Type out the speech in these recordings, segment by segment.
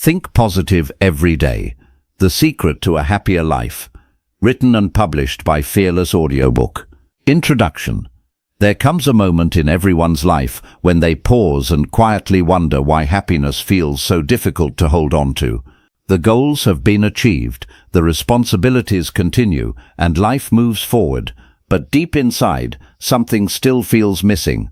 Think positive every day. The Secret to a Happier Life. Written and published by Fearless Audiobook. Introduction. There comes a moment in everyone's life when they pause and quietly wonder why happiness feels so difficult to hold on to. The goals have been achieved, the responsibilities continue, and life moves forward, but deep inside, something still feels missing.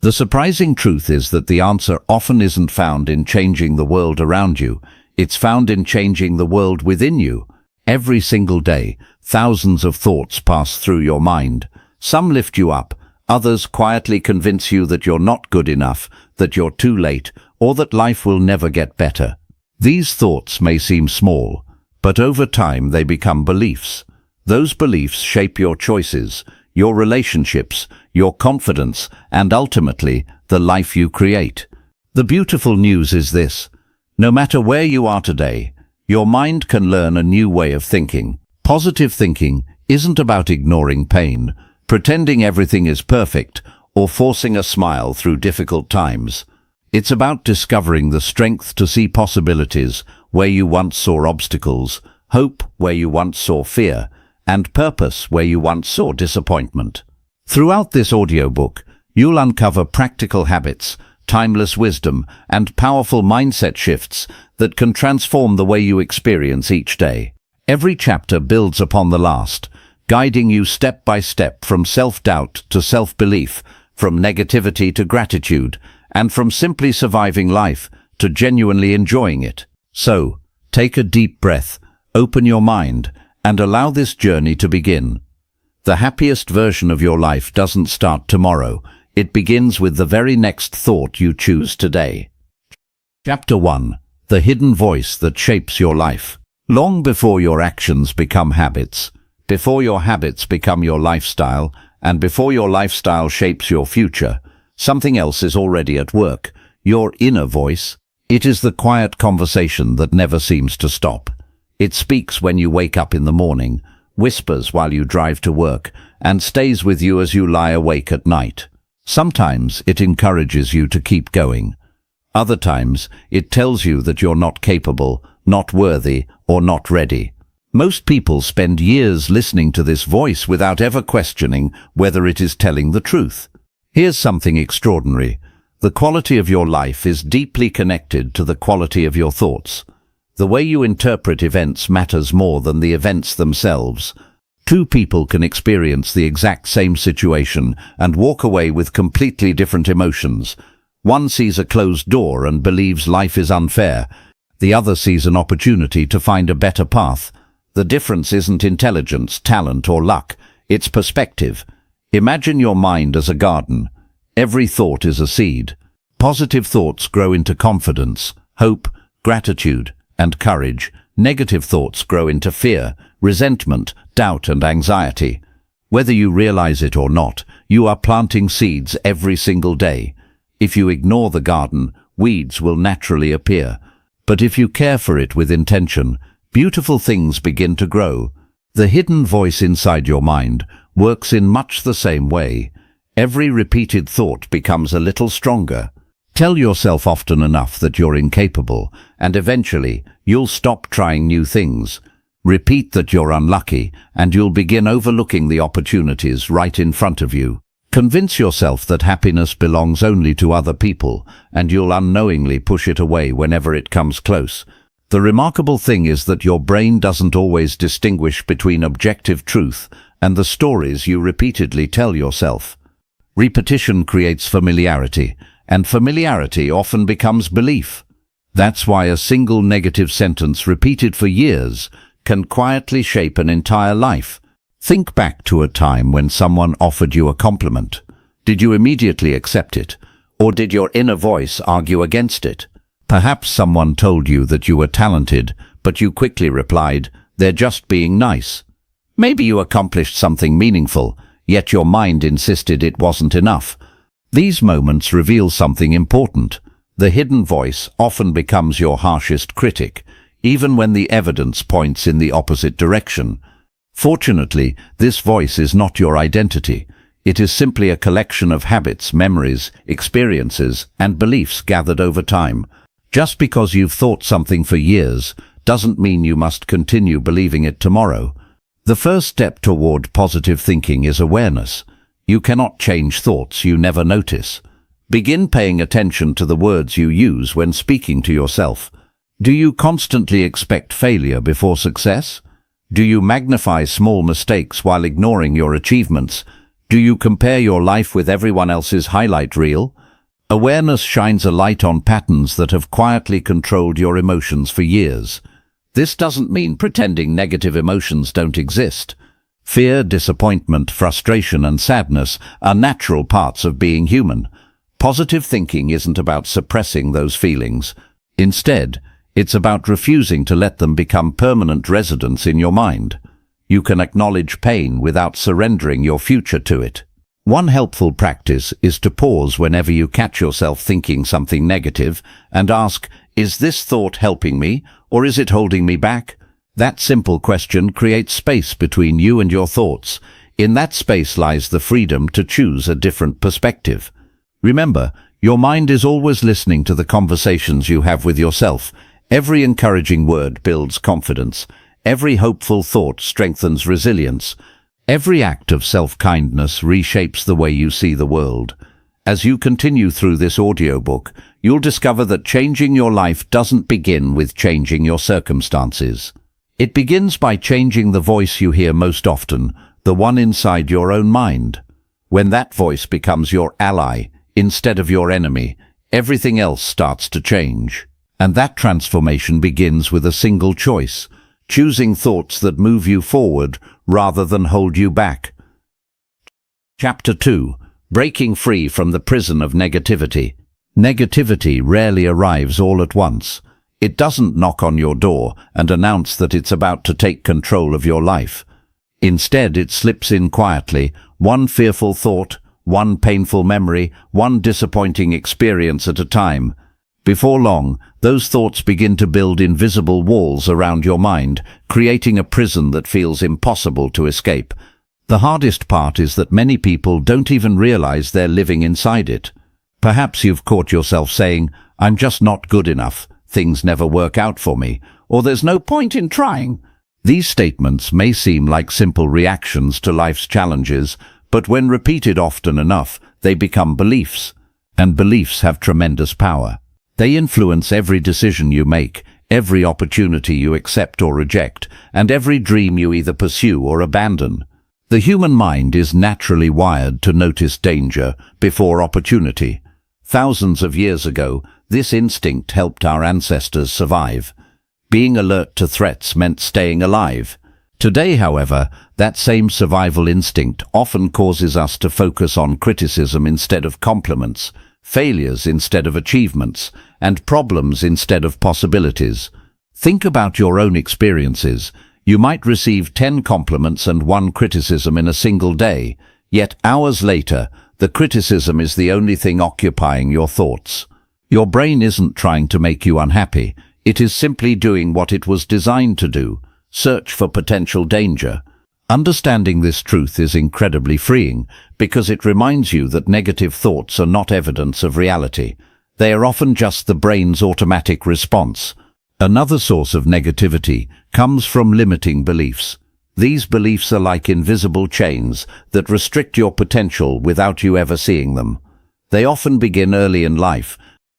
The surprising truth is that the answer often isn't found in changing the world around you. It's found in changing the world within you. Every single day, thousands of thoughts pass through your mind. Some lift you up, others quietly convince you that you're not good enough, that you're too late, or that life will never get better. These thoughts may seem small, but over time they become beliefs. Those beliefs shape your choices, your relationships, your confidence, and ultimately, the life you create. The beautiful news is this: no matter where you are today, your mind can learn a new way of thinking. Positive thinking isn't about ignoring pain, pretending everything is perfect, or forcing a smile through difficult times. It's about discovering the strength to see possibilities where you once saw obstacles, hope where you once saw fear, and purpose where you once saw disappointment. Throughout this audiobook, you'll uncover practical habits, timeless wisdom, and powerful mindset shifts that can transform the way you experience each day. Every chapter builds upon the last, guiding you step by step from self-doubt to self-belief, from negativity to gratitude, and from simply surviving life to genuinely enjoying it. So, take a deep breath, open your mind, and allow this journey to begin. The happiest version of your life doesn't start tomorrow. It begins with the very next thought you choose today. Chapter 1. The Hidden Voice That Shapes Your Life. Long before your actions become habits, before your habits become your lifestyle, and before your lifestyle shapes your future, something else is already at work: your inner voice. It is the quiet conversation that never seems to stop. It speaks when you wake up in the morning, whispers while you drive to work, and stays with you as you lie awake at night. Sometimes it encourages you to keep going. Other times it tells you that you're not capable, not worthy, or not ready. Most people spend years listening to this voice without ever questioning whether it is telling the truth. Here's something extraordinary. The quality of your life is deeply connected to the quality of your thoughts. The way you interpret events matters more than the events themselves. Two people can experience the exact same situation and walk away with completely different emotions. One sees a closed door and believes life is unfair. The other sees an opportunity to find a better path. The difference isn't intelligence, talent, or luck. It's perspective. Imagine your mind as a garden. Every thought is a seed. Positive thoughts grow into confidence, hope, gratitude, and courage. Negative thoughts grow into fear, resentment, doubt, and anxiety. Whether you realize it or not, you are planting seeds every single day. If you ignore the garden, weeds will naturally appear. But if you care for it with intention, beautiful things begin to grow. The hidden voice inside your mind works in much the same way. Every repeated thought becomes a little stronger. Tell yourself often enough that you're incapable, and eventually you'll stop trying new things. Repeat that you're unlucky, and you'll begin overlooking the opportunities right in front of you. Convince yourself that happiness belongs only to other people, and you'll unknowingly push it away whenever it comes close. The remarkable thing is that your brain doesn't always distinguish between objective truth and the stories you repeatedly tell yourself. Repetition creates familiarity, and familiarity often becomes belief. That's why a single negative sentence repeated for years can quietly shape an entire life. Think back to a time when someone offered you a compliment. Did you immediately accept it, or did your inner voice argue against it? Perhaps someone told you that you were talented, but you quickly replied, "They're just being nice." Maybe you accomplished something meaningful, yet your mind insisted it wasn't enough. These moments reveal something important. The hidden voice often becomes your harshest critic, even when the evidence points in the opposite direction. Fortunately, this voice is not your identity. It is simply a collection of habits, memories, experiences, and beliefs gathered over time. Just because you've thought something for years doesn't mean you must continue believing it tomorrow. The first step toward positive thinking is awareness. You cannot change thoughts you never notice. Begin paying attention to the words you use when speaking to yourself. Do you constantly expect failure before success? Do you magnify small mistakes while ignoring your achievements? Do you compare your life with everyone else's highlight reel? Awareness shines a light on patterns that have quietly controlled your emotions for years. This doesn't mean pretending negative emotions don't exist. Fear, disappointment, frustration, and sadness are natural parts of being human. Positive thinking isn't about suppressing those feelings. Instead, it's about refusing to let them become permanent residents in your mind. You can acknowledge pain without surrendering your future to it. One helpful practice is to pause whenever you catch yourself thinking something negative and ask, is this thought helping me, or is it holding me back? That simple question creates space between you and your thoughts. In that space lies the freedom to choose a different perspective. Remember, your mind is always listening to the conversations you have with yourself. Every encouraging word builds confidence. Every hopeful thought strengthens resilience. Every act of self-kindness reshapes the way you see the world. As you continue through this audiobook, you'll discover that changing your life doesn't begin with changing your circumstances. It begins by changing the voice you hear most often, the one inside your own mind. When that voice becomes your ally, instead of your enemy, everything else starts to change. And that transformation begins with a single choice, choosing thoughts that move you forward rather than hold you back. Chapter 2. Breaking free from the prison of negativity. Negativity rarely arrives all at once. It doesn't knock on your door and announce that it's about to take control of your life. Instead, it slips in quietly, one fearful thought, one painful memory, one disappointing experience at a time. Before long, those thoughts begin to build invisible walls around your mind, creating a prison that feels impossible to escape. The hardest part is that many people don't even realize they're living inside it. Perhaps you've caught yourself saying, "I'm just not good enough, things never work out for me," or "there's no point in trying." These statements may seem like simple reactions to life's challenges, but when repeated often enough, they become beliefs. And beliefs have tremendous power. They influence every decision you make, every opportunity you accept or reject, and every dream you either pursue or abandon. The human mind is naturally wired to notice danger before opportunity. Thousands of years ago, this instinct helped our ancestors survive. Being alert to threats meant staying alive. Today, however, that same survival instinct often causes us to focus on criticism instead of compliments, failures instead of achievements, and problems instead of possibilities. Think about your own experiences. You might receive 10 compliments and 1 criticism in a single day, yet hours later, the criticism is the only thing occupying your thoughts. Your brain isn't trying to make you unhappy. It is simply doing what it was designed to do: search for potential danger. Understanding this truth is incredibly freeing because it reminds you that negative thoughts are not evidence of reality. They are often just the brain's automatic response. Another source of negativity comes from limiting beliefs. These beliefs are like invisible chains that restrict your potential without you ever seeing them. They often begin early in life.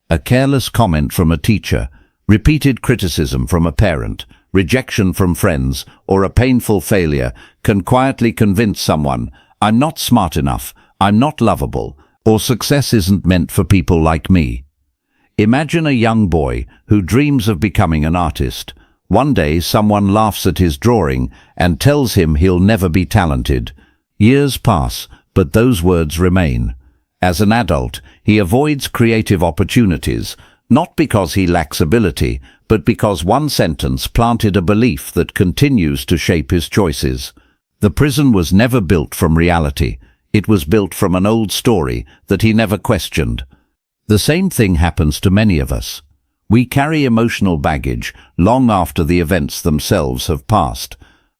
A careless comment from a teacher, repeated criticism from a parent, rejection from friends, or a painful failure can quietly convince someone, "I'm not smart enough, I'm not lovable," or "success isn't meant for people like me." Imagine a young boy who dreams of becoming an artist. One day someone laughs at his drawing and tells him he'll never be talented. Years pass, but those words remain. As an adult, he avoids creative opportunities, not because he lacks ability, but because one sentence planted a belief that continues to shape his choices. The prison was never built from reality. It was built from an old story that he never questioned. The same thing happens to many of us. We carry emotional baggage long after the events themselves have passed.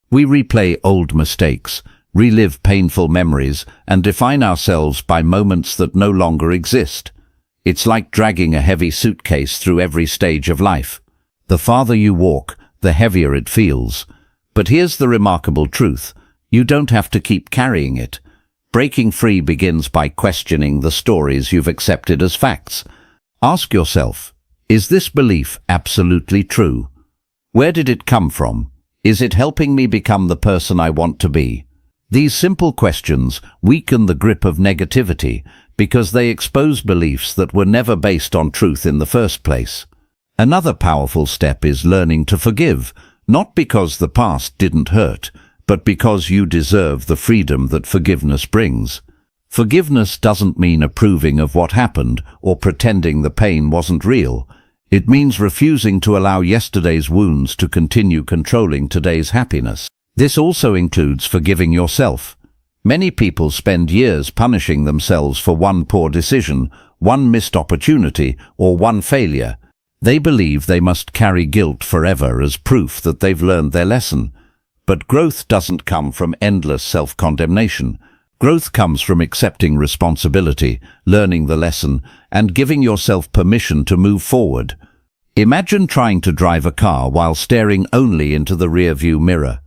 We replay old mistakes, relive painful memories, and define ourselves by moments that no longer exist. It's like dragging a heavy suitcase through every stage of life. The farther you walk, the heavier it feels. But here's the remarkable truth. You don't have to keep carrying it. Breaking free begins by questioning the stories you've accepted as facts. Ask yourself, is this belief absolutely true? Where did it come from? Is it helping me become the person I want to be? These simple questions weaken the grip of negativity because they expose beliefs that were never based on truth in the first place. Another powerful step is learning to forgive, not because the past didn't hurt, but because you deserve the freedom that forgiveness brings. Forgiveness doesn't mean approving of what happened or pretending the pain wasn't real. It means refusing to allow yesterday's wounds to continue controlling today's happiness. This also includes forgiving yourself. Many people spend years punishing themselves for one poor decision, one missed opportunity, or one failure. They believe they must carry guilt forever as proof that they've learned their lesson. But growth doesn't come from endless self-condemnation. Growth comes from accepting responsibility, learning the lesson, and giving yourself permission to move forward. Imagine trying to drive a car while staring only into the rear-view mirror.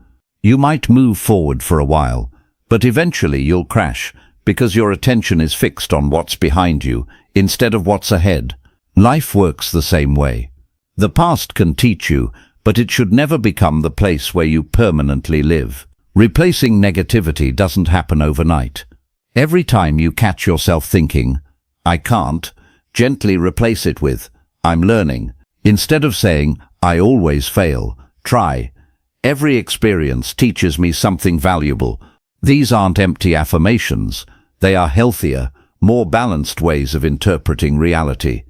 You might move forward for a while, but eventually you'll crash because your attention is fixed on what's behind you instead of what's ahead. Life works the same way. The past can teach you, but it should never become the place where you permanently live. Replacing negativity doesn't happen overnight. Every time you catch yourself thinking, "I can't," gently replace it with, "I'm learning." Instead of saying, "I always fail," try, "Every experience teaches me something valuable." These aren't empty affirmations. They are healthier, more balanced ways of interpreting reality.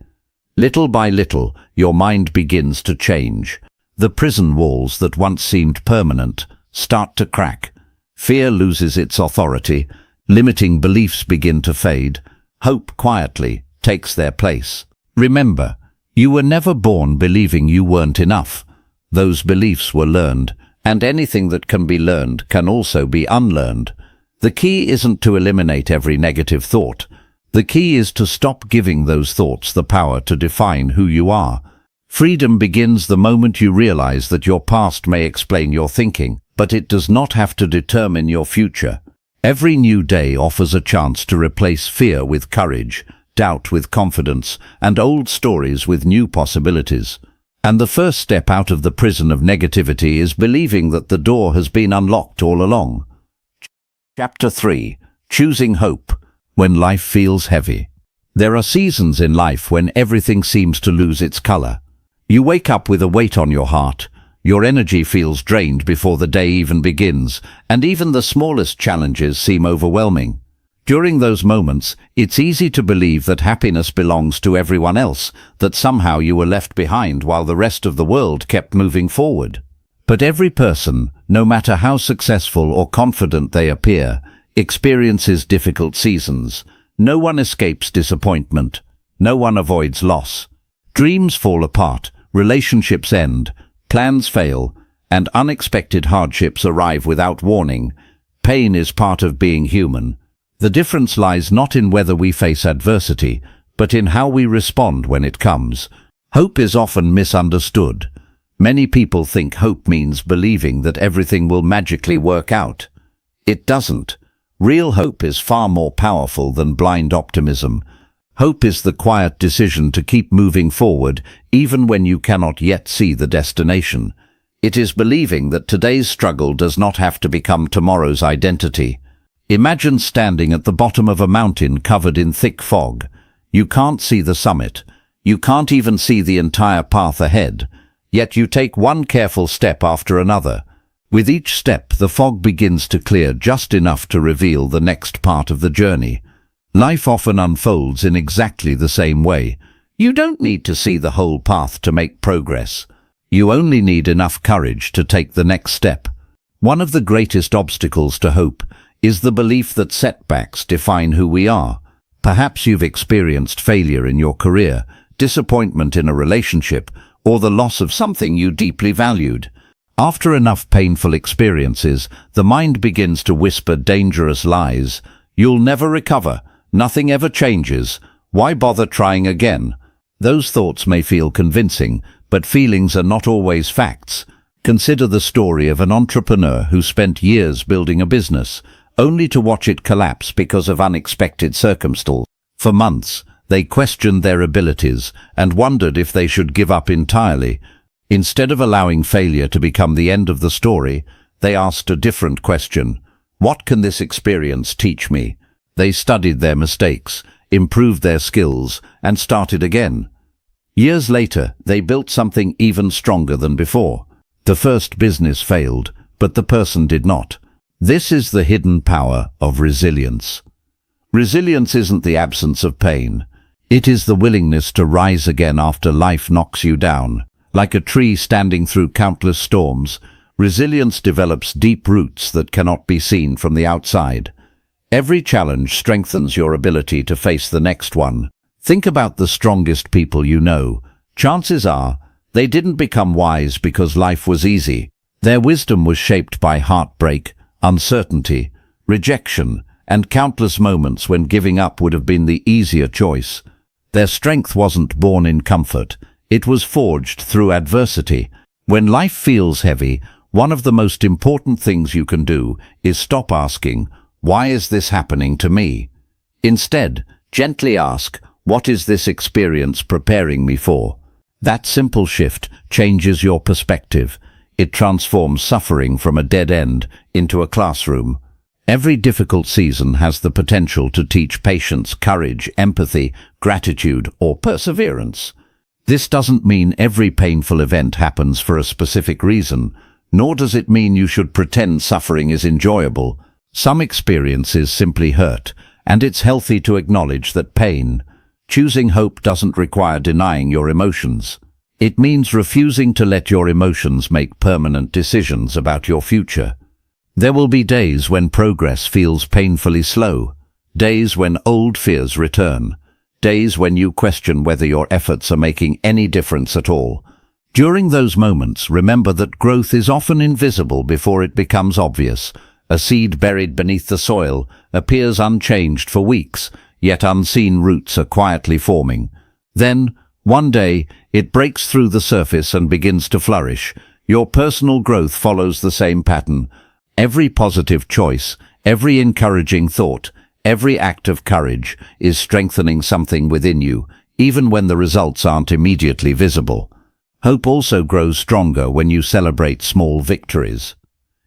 Little by little, your mind begins to change. The prison walls that once seemed permanent start to crack. Fear loses its authority. Limiting beliefs begin to fade. Hope quietly takes their place. Remember, you were never born believing you weren't enough. Those beliefs were learned, and anything that can be learned can also be unlearned. The key isn't to eliminate every negative thought. The key is to stop giving those thoughts the power to define who you are. Freedom begins the moment you realize that your past may explain your thinking, but it does not have to determine your future. Every new day offers a chance to replace fear with courage, doubt with confidence, and old stories with new possibilities. And the first step out of the prison of negativity is believing that the door has been unlocked all along. Chapter 3. Choosing Hope when life feels heavy. There are seasons in life when everything seems to lose its color. You wake up with a weight on your heart. Your energy feels drained before the day even begins, and even the smallest challenges seem overwhelming. During those moments, it's easy to believe that happiness belongs to everyone else, that somehow you were left behind while the rest of the world kept moving forward. But every person, no matter how successful or confident they appear, experiences difficult seasons. No one escapes disappointment. No one avoids loss. Dreams fall apart, relationships end, plans fail, and unexpected hardships arrive without warning. Pain is part of being human. The difference lies not in whether we face adversity, but in how we respond when it comes. Hope is often misunderstood. Many people think hope means believing that everything will magically work out. It doesn't. Real hope is far more powerful than blind optimism. Hope is the quiet decision to keep moving forward even when you cannot yet see the destination. It is believing that today's struggle does not have to become tomorrow's identity. Imagine standing at the bottom of a mountain covered in thick fog. You can't see the summit. You can't even see the entire path ahead. Yet you take one careful step after another. With each step, the fog begins to clear just enough to reveal the next part of the journey. Life often unfolds in exactly the same way. You don't need to see the whole path to make progress. You only need enough courage to take the next step. One of the greatest obstacles to hope is the belief that setbacks define who we are. Perhaps you've experienced failure in your career, disappointment in a relationship, or the loss of something you deeply valued. After enough painful experiences, the mind begins to whisper dangerous lies. You'll never recover. Nothing ever changes. Why bother trying again? Those thoughts may feel convincing, but feelings are not always facts. Consider the story of an entrepreneur who spent years building a business, only to watch it collapse because of unexpected circumstances. For months, they questioned their abilities and wondered if they should give up entirely. Instead of allowing failure to become the end of the story, they asked a different question. What can this experience teach me? They studied their mistakes, improved their skills, and started again. Years later, they built something even stronger than before. The first business failed, but the person did not. This is the hidden power of resilience. Resilience isn't the absence of pain. It is the willingness to rise again after life knocks you down. Like a tree standing through countless storms, resilience develops deep roots that cannot be seen from the outside. Every challenge strengthens your ability to face the next one. Think about the strongest people you know. Chances are, they didn't become wise because life was easy. Their wisdom was shaped by heartbreak, uncertainty, rejection, and countless moments when giving up would have been the easier choice. Their strength wasn't born in comfort. It was forged through adversity. When life feels heavy, one of the most important things you can do is stop asking, "Why is this happening to me?" Instead, gently ask, "What is this experience preparing me for?" That simple shift changes your perspective. It transforms suffering from a dead end into a classroom. Every difficult season has the potential to teach patience, courage, empathy, gratitude, or perseverance. This doesn't mean every painful event happens for a specific reason, nor does it mean you should pretend suffering is enjoyable. Some experiences simply hurt, and it's healthy to acknowledge that pain. Choosing hope doesn't require denying your emotions. It means refusing to let your emotions make permanent decisions about your future. There will be days when progress feels painfully slow, days when old fears return, days when you question whether your efforts are making any difference at all. During those moments, remember that growth is often invisible before it becomes obvious. A seed buried beneath the soil appears unchanged for weeks, yet unseen roots are quietly forming. Then, one day, it breaks through the surface and begins to flourish. Your personal growth follows the same pattern. Every positive choice, every encouraging thought, every act of courage is strengthening something within you, even when the results aren't immediately visible. Hope also grows stronger when you celebrate small victories.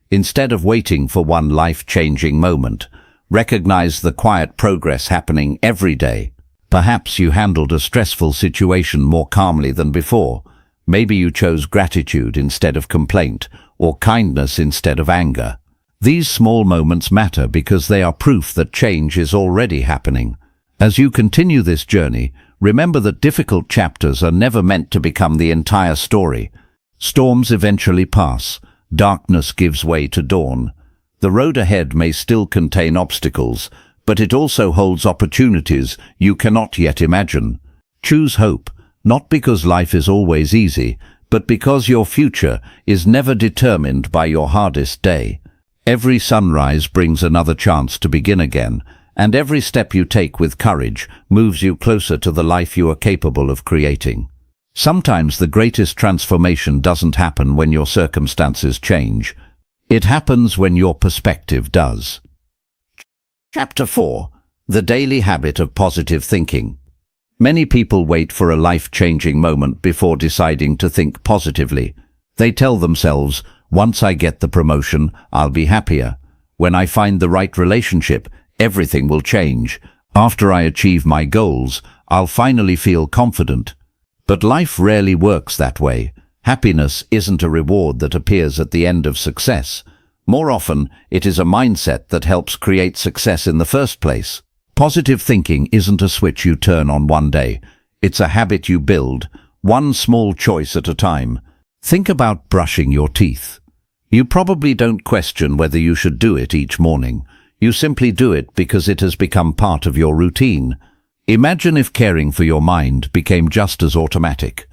Instead of waiting for one life-changing moment, recognize the quiet progress happening every day. Perhaps you handled a stressful situation more calmly than before. Maybe you chose gratitude instead of complaint, or kindness instead of anger. These small moments matter because they are proof that change is already happening. As you continue this journey, remember that difficult chapters are never meant to become the entire story. Storms eventually pass. Darkness gives way to dawn. The road ahead may still contain obstacles, but it also holds opportunities you cannot yet imagine. Choose hope, not because life is always easy, but because your future is never determined by your hardest day. Every sunrise brings another chance to begin again, and every step you take with courage moves you closer to the life you are capable of creating. Sometimes the greatest transformation doesn't happen when your circumstances change. It happens when your perspective does. Chapter 4. The Daily Habit of Positive Thinking. Many people wait for a life-changing moment before deciding to think positively. They tell themselves, "Once I get the promotion, I'll be happier. When I find the right relationship, everything will change. After I achieve my goals, I'll finally feel confident." But life rarely works that way. Happiness isn't a reward that appears at the end of success. More often, it is a mindset that helps create success in the first place. Positive thinking isn't a switch you turn on one day. It's a habit you build, one small choice at a time. Think about brushing your teeth. You probably don't question whether you should do it each morning. You simply do it because it has become part of your routine. Imagine if caring for your mind became just as automatic.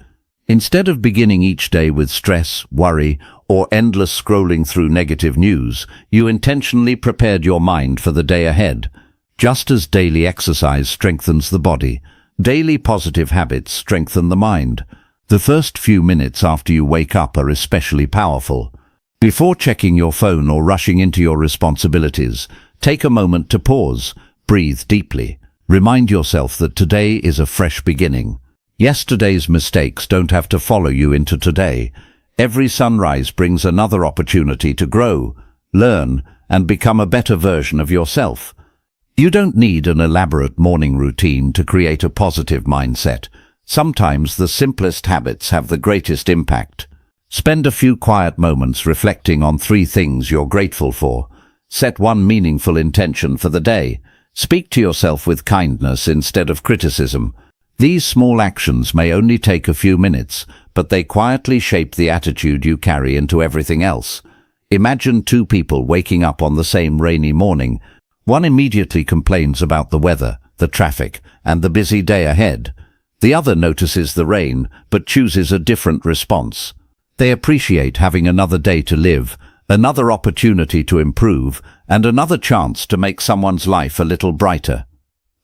Instead of beginning each day with stress, worry, or endless scrolling through negative news, you intentionally prepared your mind for the day ahead. Just as daily exercise strengthens the body, Daily positive habits strengthen the mind. The first few minutes after you wake up are especially powerful. Before checking your phone or rushing into your responsibilities, take a moment to pause, breathe deeply. Remind yourself that today is a fresh beginning. Yesterday's mistakes don't have to follow you into today. Every sunrise brings another opportunity to grow, learn, and become a better version of yourself. You don't need an elaborate morning routine to create a positive mindset. Sometimes the simplest habits have the greatest impact. Spend a few quiet moments reflecting on 3 things you're grateful for. Set one meaningful intention for the day. Speak to yourself with kindness instead of criticism. These small actions may only take a few minutes, but they quietly shape the attitude you carry into everything else. Imagine 2 people waking up on the same rainy morning. One immediately complains about the weather, the traffic, and the busy day ahead. The other notices the rain, but chooses a different response. They appreciate having another day to live, another opportunity to improve, and another chance to make someone's life a little brighter.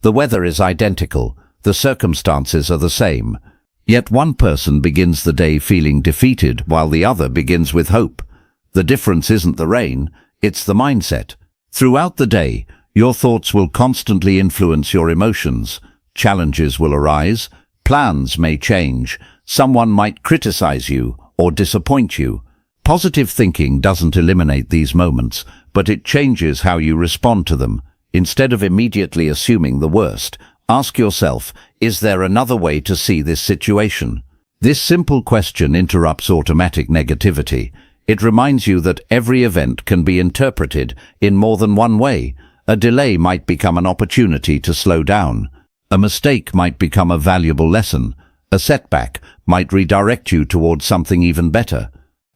The weather is identical, the circumstances are the same, yet one person begins the day feeling defeated while the other begins with hope. The difference isn't the rain, it's the mindset. Throughout the day, your thoughts will constantly influence your emotions. Challenges will arise, plans may change, someone might criticize you or disappoint you. Positive thinking doesn't eliminate these moments, but it changes how you respond to them. Instead of immediately assuming the worst, ask yourself, is there another way to see this situation? This simple question interrupts automatic negativity. It reminds you that every event can be interpreted in more than one way. A delay might become an opportunity to slow down. A mistake might become a valuable lesson. A setback might redirect you towards something even better.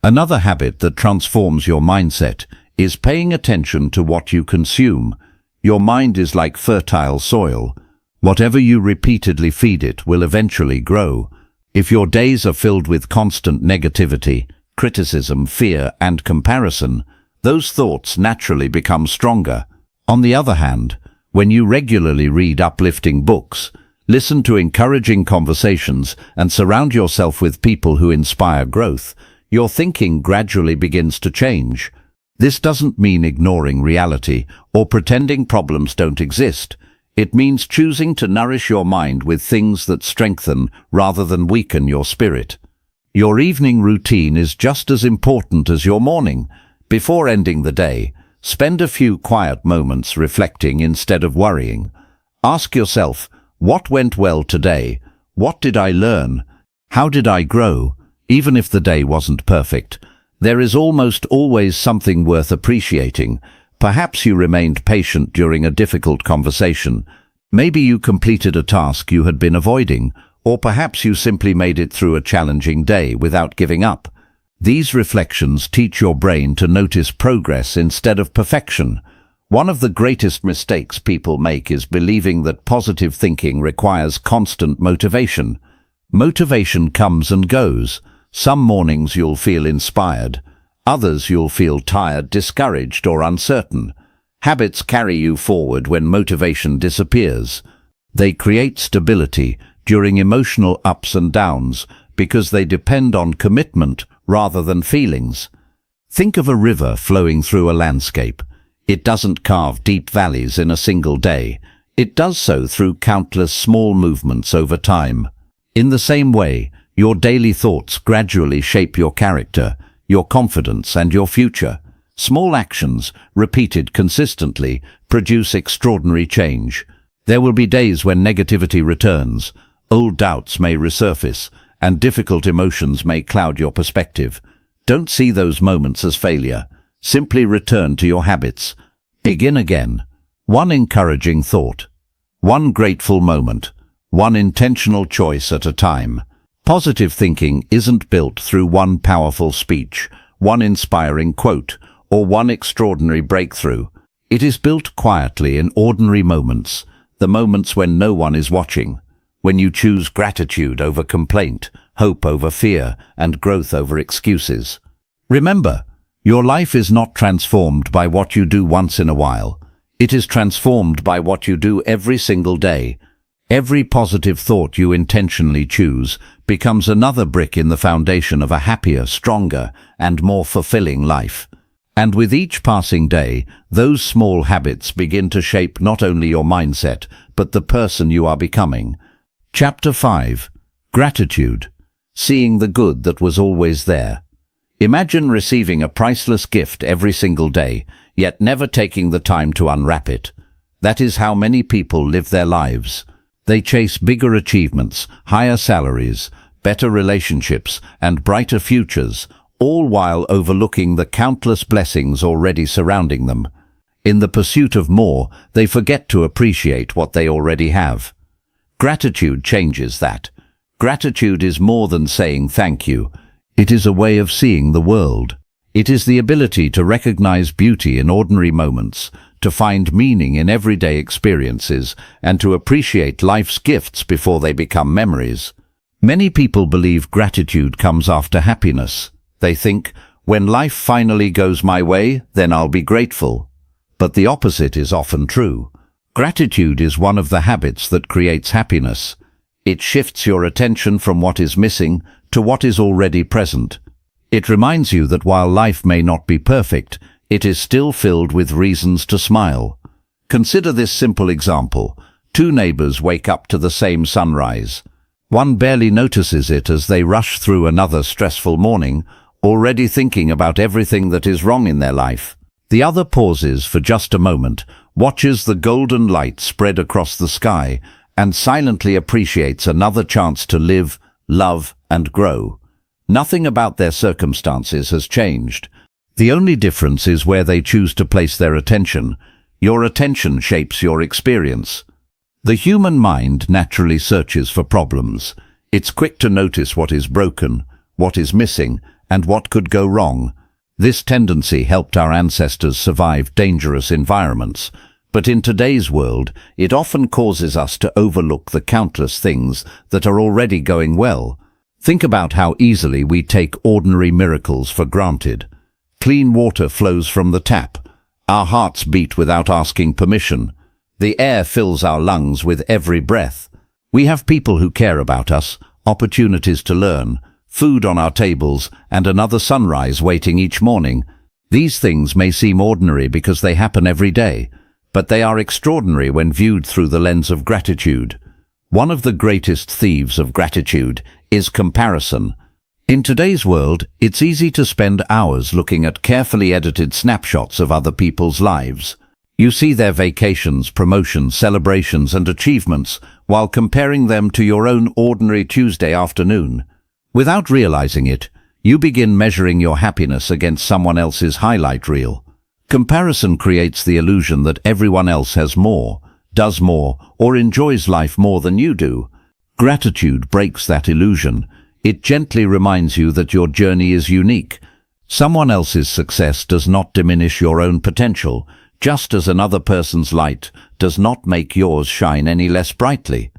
Another habit that transforms your mindset is paying attention to what you consume. Your mind is like fertile soil. Whatever you repeatedly feed it will eventually grow. If your days are filled with constant negativity, criticism, fear, and comparison, those thoughts naturally become stronger. On the other hand, when you regularly read uplifting books, listen to encouraging conversations, and surround yourself with people who inspire growth, your thinking gradually begins to change. This doesn't mean ignoring reality or pretending problems don't exist. It means choosing to nourish your mind with things that strengthen rather than weaken your spirit. Your evening routine is just as important as your morning. Before ending the day, spend a few quiet moments reflecting instead of worrying. Ask yourself, what went well today? What did I learn? How did I grow? Even if the day wasn't perfect, there is almost always something worth appreciating. Perhaps you remained patient during a difficult conversation. Maybe you completed a task you had been avoiding, or perhaps you simply made it through a challenging day without giving up. These reflections teach your brain to notice progress instead of perfection. One of the greatest mistakes people make is believing that positive thinking requires constant motivation. Motivation comes and goes. Some mornings you'll feel inspired. Others you'll feel tired, discouraged, or uncertain. Habits carry you forward when motivation disappears. They create stability during emotional ups and downs because they depend on commitment rather than feelings. Think of a river flowing through a landscape. It doesn't carve deep valleys in a single day. It does so through countless small movements over time. In the same way, your daily thoughts gradually shape your character, your confidence, and your future. Small actions, repeated consistently, produce extraordinary change. There will be days when negativity returns, old doubts may resurface, and difficult emotions may cloud your perspective. Don't see those moments as failure. Simply return to your habits. Begin again. One encouraging thought. One grateful moment. One intentional choice at a time. Positive thinking isn't built through one powerful speech, one inspiring quote, or one extraordinary breakthrough. It is built quietly in ordinary moments, the moments when no one is watching, when you choose gratitude over complaint, hope over fear, and growth over excuses. Remember, your life is not transformed by what you do once in a while. It is transformed by what you do every single day. Every positive thought you intentionally choose becomes another brick in the foundation of a happier, stronger, and more fulfilling life. And with each passing day, those small habits begin to shape not only your mindset, but the person you are becoming. Chapter 5. Gratitude. Seeing the good that was always there. Imagine receiving a priceless gift every single day, yet never taking the time to unwrap it. That is how many people live their lives. They chase bigger achievements, higher salaries, better relationships, and brighter futures, all while overlooking the countless blessings already surrounding them. In the pursuit of more, they forget to appreciate what they already have. Gratitude changes that. Gratitude is more than saying thank you. It is a way of seeing the world. It is the ability to recognize beauty in ordinary moments, to find meaning in everyday experiences, and to appreciate life's gifts before they become memories. Many people believe gratitude comes after happiness. They think, when life finally goes my way, then I'll be grateful. But the opposite is often true. Gratitude is one of the habits that creates happiness. It shifts your attention from what is missing to what is already present. It reminds you that while life may not be perfect, it is still filled with reasons to smile. Consider this simple example. Two neighbors wake up to the same sunrise. One barely notices it as they rush through another stressful morning, already thinking about everything that is wrong in their life. The other pauses for just a moment, watches the golden light spread across the sky, and silently appreciates another chance to live, love, and grow. Nothing about their circumstances has changed. The only difference is where they choose to place their attention. Your attention shapes your experience. The human mind naturally searches for problems. It's quick to notice what is broken, what is missing, and what could go wrong. This tendency helped our ancestors survive dangerous environments. But in today's world, it often causes us to overlook the countless things that are already going well. Think about how easily we take ordinary miracles for granted. Clean water flows from the tap. Our hearts beat without asking permission. The air fills our lungs with every breath. We have people who care about us, opportunities to learn, food on our tables, and another sunrise waiting each morning. These things may seem ordinary because they happen every day, but they are extraordinary when viewed through the lens of gratitude. One of the greatest thieves of gratitude is comparison. In today's world, it's easy to spend hours looking at carefully edited snapshots of other people's lives. You see their vacations, promotions, celebrations, and achievements while comparing them to your own ordinary Tuesday afternoon. Without realizing it, you begin measuring your happiness against someone else's highlight reel. Comparison creates the illusion that everyone else has more, does more, or enjoys life more than you do. Gratitude breaks that illusion. It gently reminds you that your journey is unique. Someone else's success does not diminish your own potential, just as another person's light does not make yours shine any less brightly.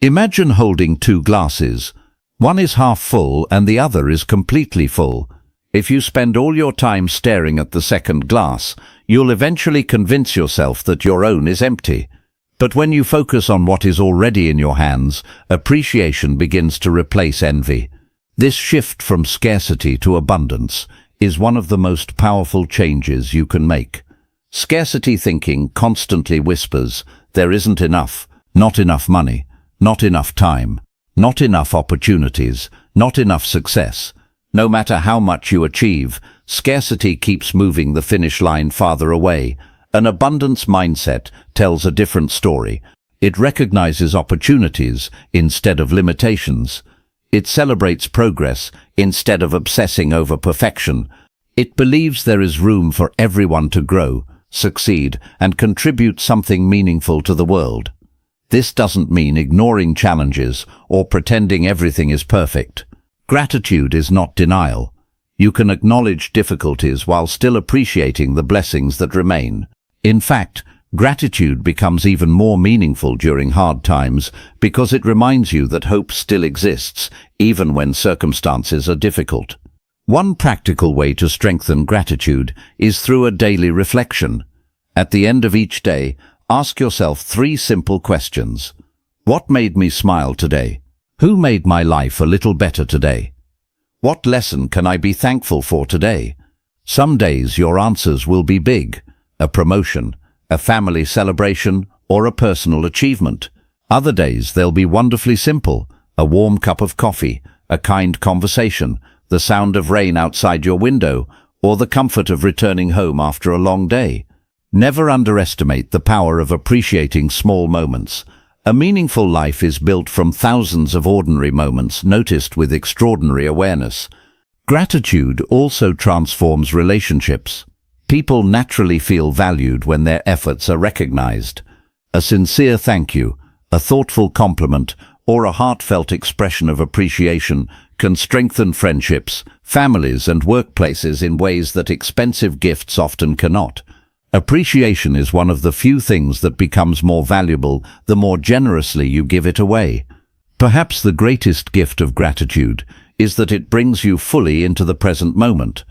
Imagine holding two glasses. One is half full and the other is completely full. If you spend all your time staring at the second glass, you'll eventually convince yourself that your own is empty. But when you focus on what is already in your hands, appreciation begins to replace envy. This shift from scarcity to abundance is one of the most powerful changes you can make. Scarcity thinking constantly whispers, there isn't enough, not enough money, not enough time, not enough opportunities, not enough success. No matter how much you achieve, scarcity keeps moving the finish line farther away. An abundance mindset tells a different story. It recognizes opportunities instead of limitations. It celebrates progress instead of obsessing over perfection. It believes there is room for everyone to grow, succeed, and contribute something meaningful to the world. This doesn't mean ignoring challenges or pretending everything is perfect. Gratitude is not denial. You can acknowledge difficulties while still appreciating the blessings that remain. In fact, gratitude becomes even more meaningful during hard times because it reminds you that hope still exists, even when circumstances are difficult. One practical way to strengthen gratitude is through a daily reflection. At the end of each day, ask yourself 3 simple questions. What made me smile today? Who made my life a little better today? What lesson can I be thankful for today? Some days your answers will be big, a promotion, a family celebration, or a personal achievement. Other days they'll be wonderfully simple, a warm cup of coffee, a kind conversation, the sound of rain outside your window, or the comfort of returning home after a long day. Never underestimate the power of appreciating small moments. A meaningful life is built from thousands of ordinary moments noticed with extraordinary awareness. Gratitude also transforms relationships. People naturally feel valued when their efforts are recognized. A sincere thank you, a thoughtful compliment, or a heartfelt expression of appreciation can strengthen friendships, families, and workplaces in ways that expensive gifts often cannot. Appreciation is one of the few things that becomes more valuable the more generously you give it away. Perhaps the greatest gift of gratitude is that it brings you fully into the present moment.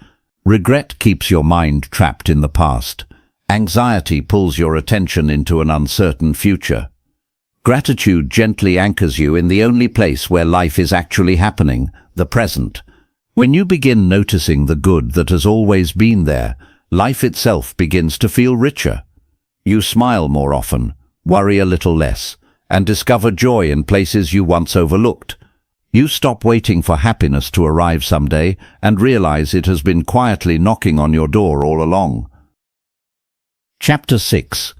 Regret keeps your mind trapped in the past. Anxiety pulls your attention into an uncertain future. Gratitude gently anchors you in the only place where life is actually happening, the present. When you begin noticing the good that has always been there, life itself begins to feel richer. You smile more often, worry a little less, and discover joy in places you once overlooked. You stop waiting for happiness to arrive someday and realize it has been quietly knocking on your door all along. Chapter 6.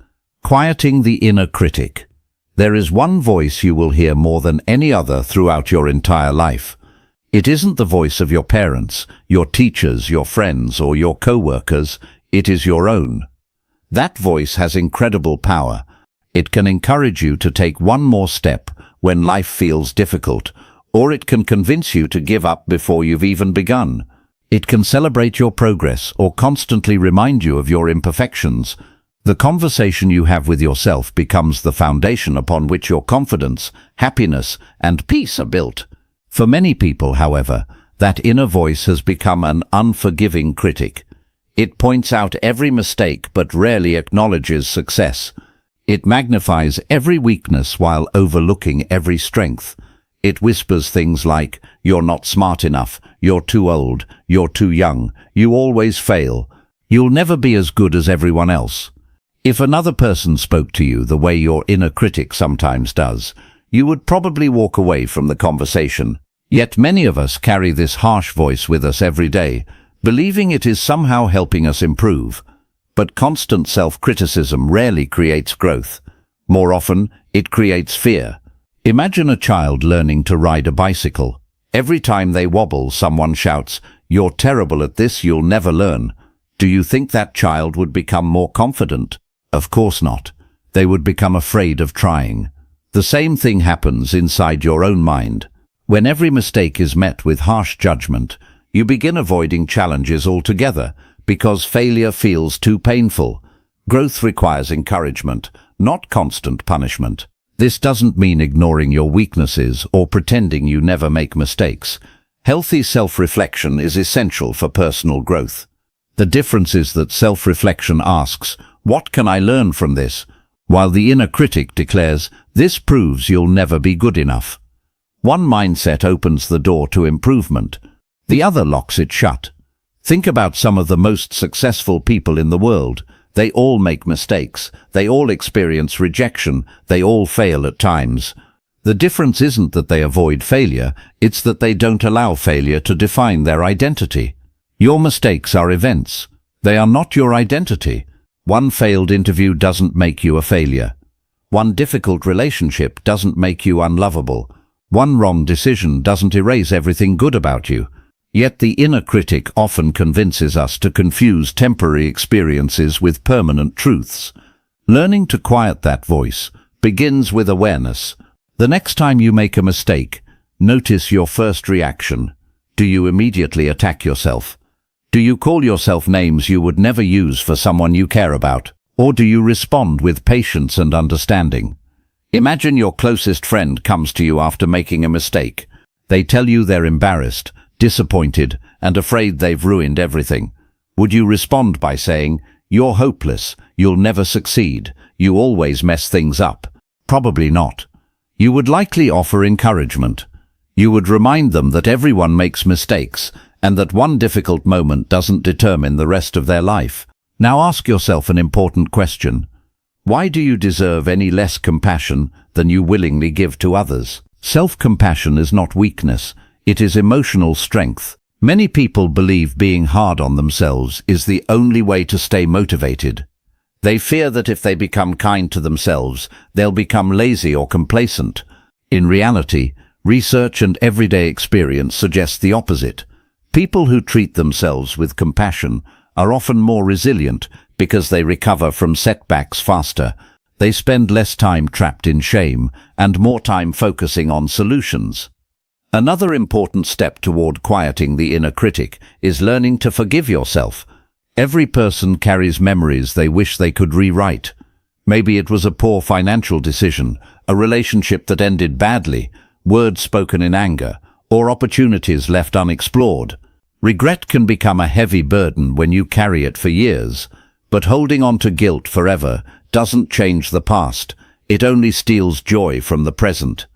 Quieting the Inner Critic. There is one voice you will hear more than any other throughout your entire life. It isn't the voice of your parents, your teachers, your friends, or your co-workers. It is your own. That voice has incredible power. It can encourage you to take one more step when life feels difficult, or it can convince you to give up before you've even begun. It can celebrate your progress or constantly remind you of your imperfections. The conversation you have with yourself becomes the foundation upon which your confidence, happiness, and peace are built. For many people, however, that inner voice has become an unforgiving critic. It points out every mistake but rarely acknowledges success. It magnifies every weakness while overlooking every strength. It whispers things like, "You're not smart enough, you're too old, you're too young, you always fail, you'll never be as good as everyone else." If another person spoke to you the way your inner critic sometimes does, you would probably walk away from the conversation. Yet many of us carry this harsh voice with us every day, believing it is somehow helping us improve. But constant self-criticism rarely creates growth. More often, it creates fear. Imagine a child learning to ride a bicycle. Every time they wobble, someone shouts, "You're terrible at this, you'll never learn." Do you think that child would become more confident? Of course not. They would become afraid of trying. The same thing happens inside your own mind. When every mistake is met with harsh judgment, you begin avoiding challenges altogether because failure feels too painful. Growth requires encouragement, not constant punishment. This doesn't mean ignoring your weaknesses or pretending you never make mistakes. Healthy self-reflection is essential for personal growth. The difference is that self-reflection asks, "What can I learn from this?" while the inner critic declares, "This proves you'll never be good enough." One mindset opens the door to improvement. The other locks it shut. Think about some of the most successful people in the world. They all make mistakes. They all experience rejection. They all fail at times. The difference isn't that they avoid failure, it's that they don't allow failure to define their identity. Your mistakes are events. They are not your identity. One failed interview doesn't make you a failure. One difficult relationship doesn't make you unlovable. One wrong decision doesn't erase everything good about you. Yet the inner critic often convinces us to confuse temporary experiences with permanent truths. Learning to quiet that voice begins with awareness. The next time you make a mistake, notice your first reaction. Do you immediately attack yourself? Do you call yourself names you would never use for someone you care about? Or do you respond with patience and understanding? Imagine your closest friend comes to you after making a mistake. They tell you they're embarrassed, disappointed, and afraid they've ruined everything. Would you respond by saying, "You're hopeless, you'll never succeed, you always mess things up"? Probably not. You would likely offer encouragement. You would remind them that everyone makes mistakes and that one difficult moment doesn't determine the rest of their life. Now ask yourself an important question. Why do you deserve any less compassion than you willingly give to others? Self-compassion is not weakness, it is emotional strength. Many people believe being hard on themselves is the only way to stay motivated. They fear that if they become kind to themselves, they'll become lazy or complacent. In reality, research and everyday experience suggest the opposite. People who treat themselves with compassion are often more resilient because they recover from setbacks faster. They spend less time trapped in shame and more time focusing on solutions. Another important step toward quieting the inner critic is learning to forgive yourself. Every person carries memories they wish they could rewrite. Maybe it was a poor financial decision, a relationship that ended badly, words spoken in anger, or opportunities left unexplored. Regret can become a heavy burden when you carry it for years, but holding on to guilt forever doesn't change the past. It only steals joy from the present.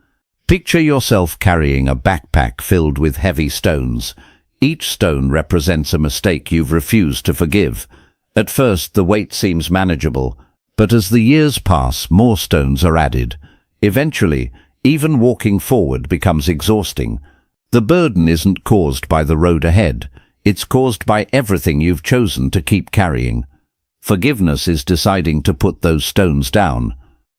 Picture yourself carrying a backpack filled with heavy stones. Each stone represents a mistake you've refused to forgive. At first, the weight seems manageable, but as the years pass, more stones are added. Eventually, even walking forward becomes exhausting. The burden isn't caused by the road ahead. It's caused by everything you've chosen to keep carrying. Forgiveness is deciding to put those stones down.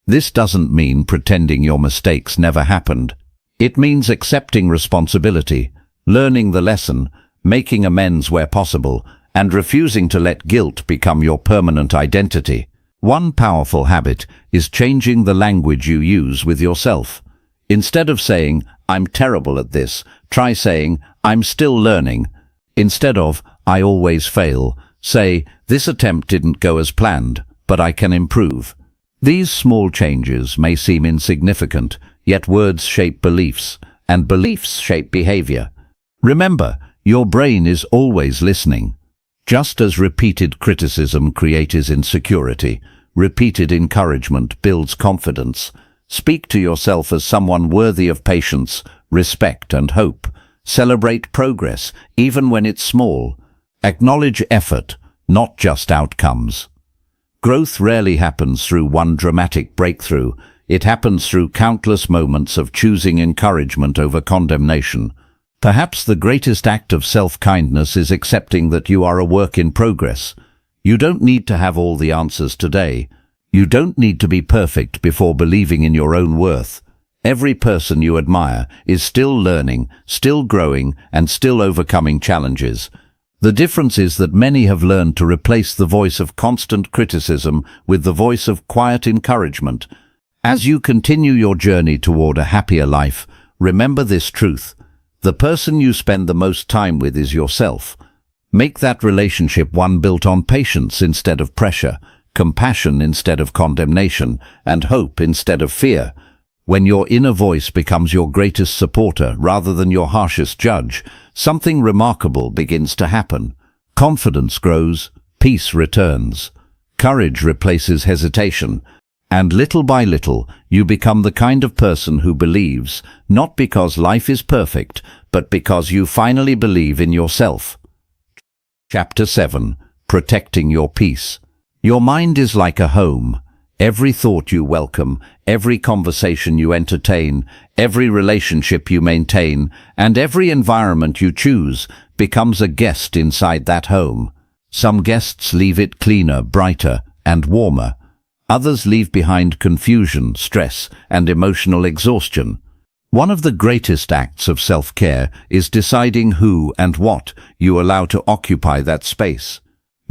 This doesn't mean pretending your mistakes never happened. It means accepting responsibility, learning the lesson, making amends where possible, and refusing to let guilt become your permanent identity. One powerful habit is changing the language you use with yourself. Instead of saying, "I'm terrible at this," try saying, "I'm still learning." Instead of, "I always fail," say, "This attempt didn't go as planned, but I can improve." These small changes may seem insignificant, yet words shape beliefs, and beliefs shape behavior. Remember, your brain is always listening. Just as repeated criticism creates insecurity, repeated encouragement builds confidence. Speak to yourself as someone worthy of patience, respect, and hope. Celebrate progress, even when it's small. Acknowledge effort, not just outcomes. Growth rarely happens through one dramatic breakthrough. It happens through countless moments of choosing encouragement over condemnation. Perhaps the greatest act of self-kindness is accepting that you are a work in progress. You don't need to have all the answers today. You don't need to be perfect before believing in your own worth. Every person you admire is still learning, still growing, and still overcoming challenges. The difference is that many have learned to replace the voice of constant criticism with the voice of quiet encouragement. As you continue your journey toward a happier life, remember this truth. The person you spend the most time with is yourself. Make that relationship one built on patience instead of pressure, compassion instead of condemnation, and hope instead of fear. When your inner voice becomes your greatest supporter rather than your harshest judge, something remarkable begins to happen. Confidence grows, peace returns, courage replaces hesitation, and little by little you become the kind of person who believes, not because life is perfect, but because you finally believe in yourself. Chapter 7. Protecting your peace. Your mind is like a home. Every thought you welcome, every conversation you entertain, every relationship you maintain, and every environment you choose becomes a guest inside that home. Some guests leave it cleaner, brighter, and warmer. Others leave behind confusion, stress, and emotional exhaustion. One of the greatest acts of self-care is deciding who and what you allow to occupy that space.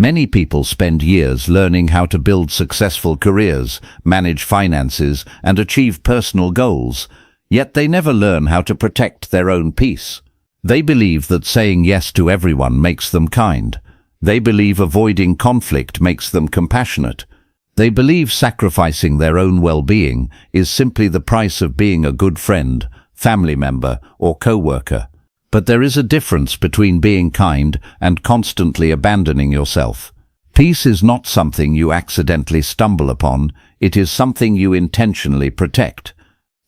Many people spend years learning how to build successful careers, manage finances, and achieve personal goals, yet they never learn how to protect their own peace. They believe that saying yes to everyone makes them kind. They believe avoiding conflict makes them compassionate. They believe sacrificing their own well-being is simply the price of being a good friend, family member, or co-worker. But there is a difference between being kind and constantly abandoning yourself. Peace is not something you accidentally stumble upon, it is something you intentionally protect.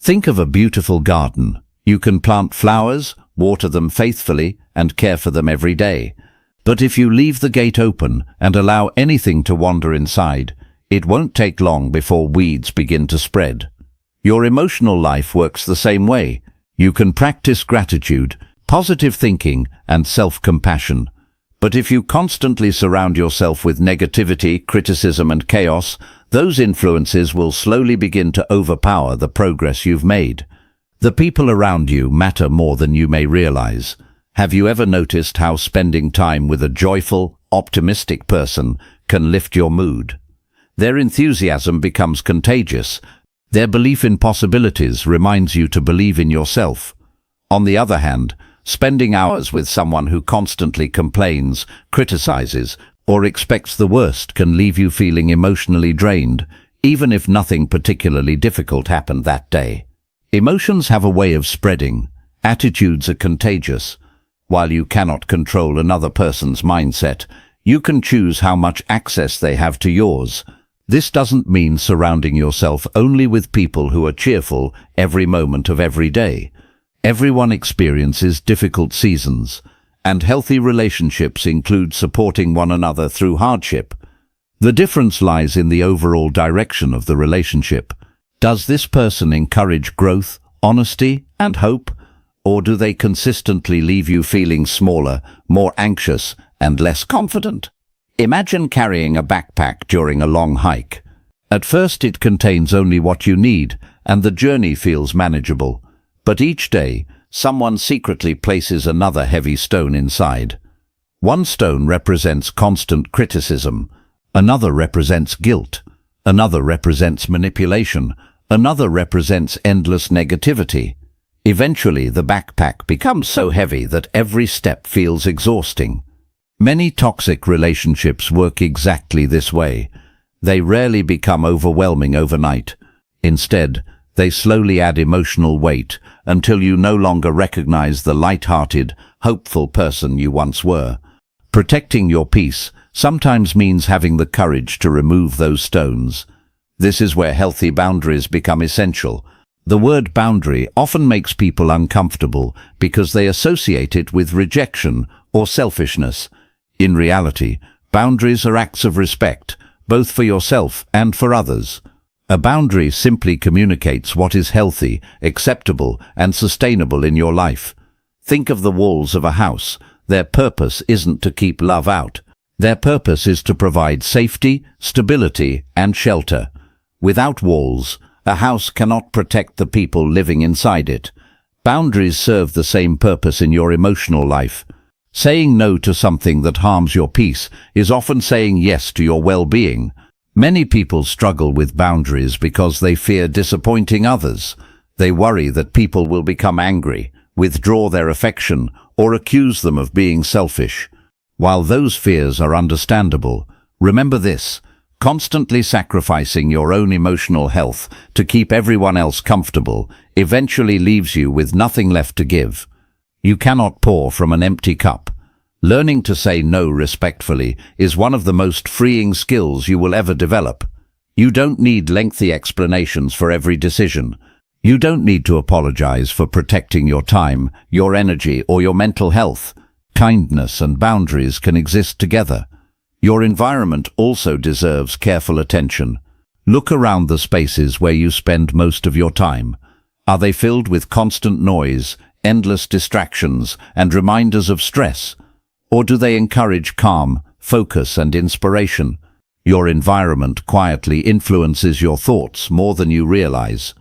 Think of a beautiful garden. You can plant flowers, water them faithfully, and care for them every day. But if you leave the gate open and allow anything to wander inside, it won't take long before weeds begin to spread. Your emotional life works the same way. You can practice gratitude, positive thinking, and self-compassion. But if you constantly surround yourself with negativity, criticism, and chaos, those influences will slowly begin to overpower the progress you've made. The people around you matter more than you may realize. Have you ever noticed how spending time with a joyful, optimistic person can lift your mood? Their enthusiasm becomes contagious. Their belief in possibilities reminds you to believe in yourself. On the other hand, spending hours with someone who constantly complains, criticizes, or expects the worst can leave you feeling emotionally drained, even if nothing particularly difficult happened that day. Emotions have a way of spreading. Attitudes are contagious. While you cannot control another person's mindset, you can choose how much access they have to yours. This doesn't mean surrounding yourself only with people who are cheerful every moment of every day. Everyone experiences difficult seasons, and healthy relationships include supporting one another through hardship. The difference lies in the overall direction of the relationship. Does this person encourage growth, honesty, and hope? Or do they consistently leave you feeling smaller, more anxious, and less confident? Imagine carrying a backpack during a long hike. At first it contains only what you need, and the journey feels manageable. But each day, someone secretly places another heavy stone inside. One stone represents constant criticism, another represents guilt, another represents manipulation, another represents endless negativity. Eventually, the backpack becomes so heavy that every step feels exhausting. Many toxic relationships work exactly this way. They rarely become overwhelming overnight. Instead, they slowly add emotional weight until you no longer recognize the light-hearted, hopeful person you once were. Protecting your peace sometimes means having the courage to remove those stones. This is where healthy boundaries become essential. The word boundary often makes people uncomfortable because they associate it with rejection or selfishness. In reality, boundaries are acts of respect, both for yourself and for others. A boundary simply communicates what is healthy, acceptable, and sustainable in your life. Think of the walls of a house. Their purpose isn't to keep love out. Their purpose is to provide safety, stability, and shelter. Without walls, a house cannot protect the people living inside it. Boundaries serve the same purpose in your emotional life. Saying no to something that harms your peace is often saying yes to your well-being. Many people struggle with boundaries because they fear disappointing others. They worry that people will become angry, withdraw their affection, or accuse them of being selfish. While those fears are understandable, remember this: constantly sacrificing your own emotional health to keep everyone else comfortable eventually leaves you with nothing left to give. You cannot pour from an empty cup. Learning to say no respectfully is one of the most freeing skills you will ever develop. You don't need lengthy explanations for every decision. You don't need to apologize for protecting your time, your energy, or your mental health. Kindness and boundaries can exist together. Your environment also deserves careful attention. Look around the spaces where you spend most of your time. Are they filled with constant noise, endless distractions, and reminders of stress? Or do they encourage calm, focus, and inspiration? Your environment quietly influences your thoughts more than you realize.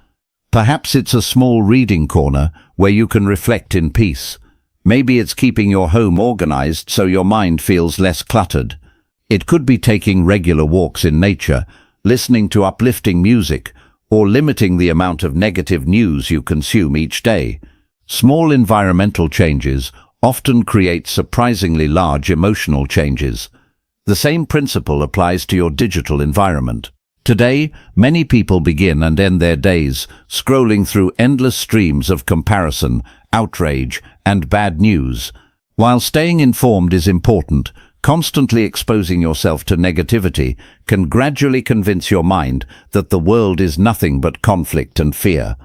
Perhaps it's a small reading corner where you can reflect in peace. Maybe it's keeping your home organized so your mind feels less cluttered. It could be taking regular walks in nature, listening to uplifting music, or limiting the amount of negative news you consume each day. Small environmental changes often create surprisingly large emotional changes. The same principle applies to your digital environment. Today, many people begin and end their days scrolling through endless streams of comparison, outrage, and bad news. While staying informed is important, constantly exposing yourself to negativity can gradually convince your mind that the world is nothing but conflict and fear.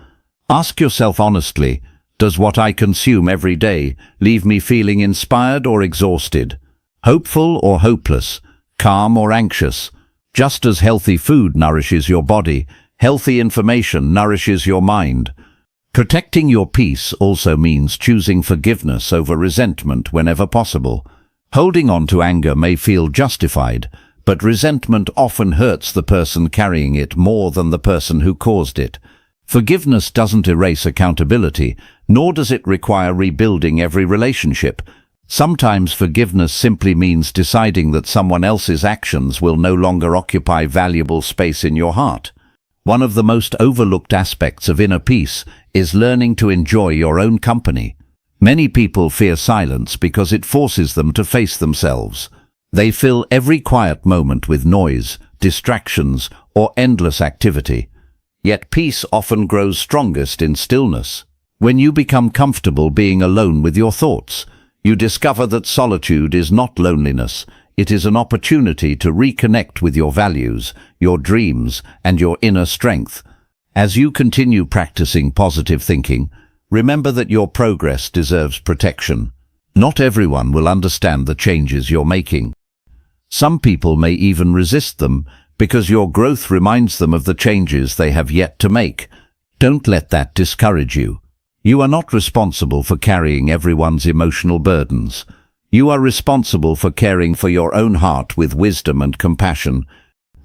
Ask yourself honestly, does what I consume every day leave me feeling inspired or exhausted, hopeful or hopeless, calm or anxious? Just as healthy food nourishes your body, healthy information nourishes your mind. Protecting your peace also means choosing forgiveness over resentment whenever possible. Holding on to anger may feel justified, but resentment often hurts the person carrying it more than the person who caused it. Forgiveness doesn't erase accountability, nor does it require rebuilding every relationship. Sometimes forgiveness simply means deciding that someone else's actions will no longer occupy valuable space in your heart. One of the most overlooked aspects of inner peace is learning to enjoy your own company. Many people fear silence because it forces them to face themselves. They fill every quiet moment with noise, distractions, or endless activity. Yet peace often grows strongest in stillness. When you become comfortable being alone with your thoughts, you discover that solitude is not loneliness. It is an opportunity to reconnect with your values, your dreams, and your inner strength. As you continue practicing positive thinking, remember that your progress deserves protection. Not everyone will understand the changes you're making. Some people may even resist them because your growth reminds them of the changes they have yet to make. Don't let that discourage you. You are not responsible for carrying everyone's emotional burdens. You are responsible for caring for your own heart with wisdom and compassion.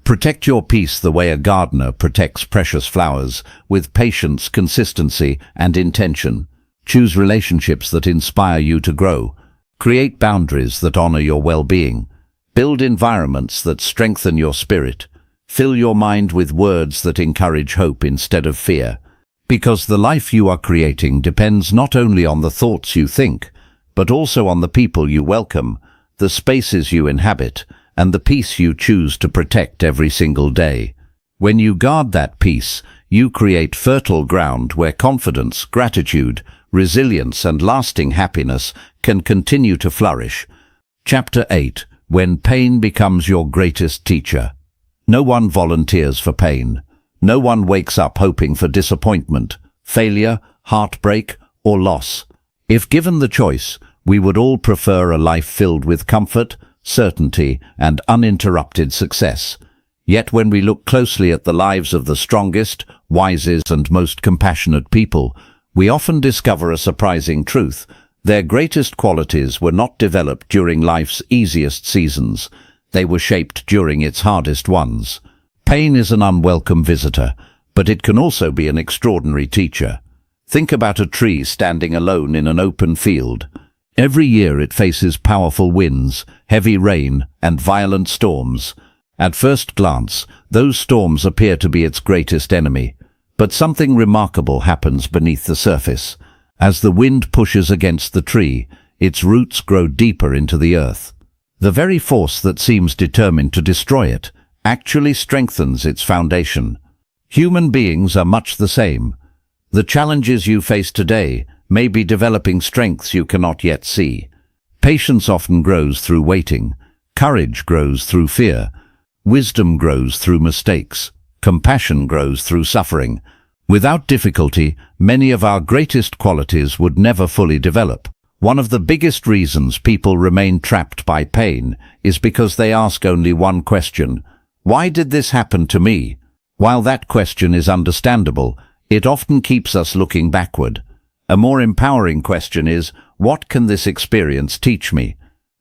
Protect your peace the way a gardener protects precious flowers, with patience, consistency, and intention. Choose relationships that inspire you to grow. Create boundaries that honor your well-being. Build environments that strengthen your spirit. Fill your mind with words that encourage hope instead of fear. Because the life you are creating depends not only on the thoughts you think, but also on the people you welcome, the spaces you inhabit, and the peace you choose to protect every single day. When you guard that peace, you create fertile ground where confidence, gratitude, resilience, and lasting happiness can continue to flourish. Chapter 8. When pain becomes your greatest teacher. No one volunteers for pain. No one wakes up hoping for disappointment, failure, heartbreak, or loss. If given the choice, we would all prefer a life filled with comfort, certainty, and uninterrupted success. Yet when we look closely at the lives of the strongest, wisest, and most compassionate people, we often discover a surprising truth. Their greatest qualities were not developed during life's easiest seasons. They were shaped during its hardest ones. Pain is an unwelcome visitor, but it can also be an extraordinary teacher. Think about a tree standing alone in an open field. Every year it faces powerful winds, heavy rain, and violent storms. At first glance, those storms appear to be its greatest enemy, but something remarkable happens beneath the surface. As the wind pushes against the tree, its roots grow deeper into the earth. The very force that seems determined to destroy it actually strengthens its foundation. Human beings are much the same. The challenges you face today may be developing strengths you cannot yet see. Patience often grows through waiting. Courage grows through fear. Wisdom grows through mistakes. Compassion grows through suffering. Without difficulty, many of our greatest qualities would never fully develop. One of the biggest reasons people remain trapped by pain is because they ask only one question: why did this happen to me? While that question is understandable, it often keeps us looking backward. A more empowering question is, what can this experience teach me?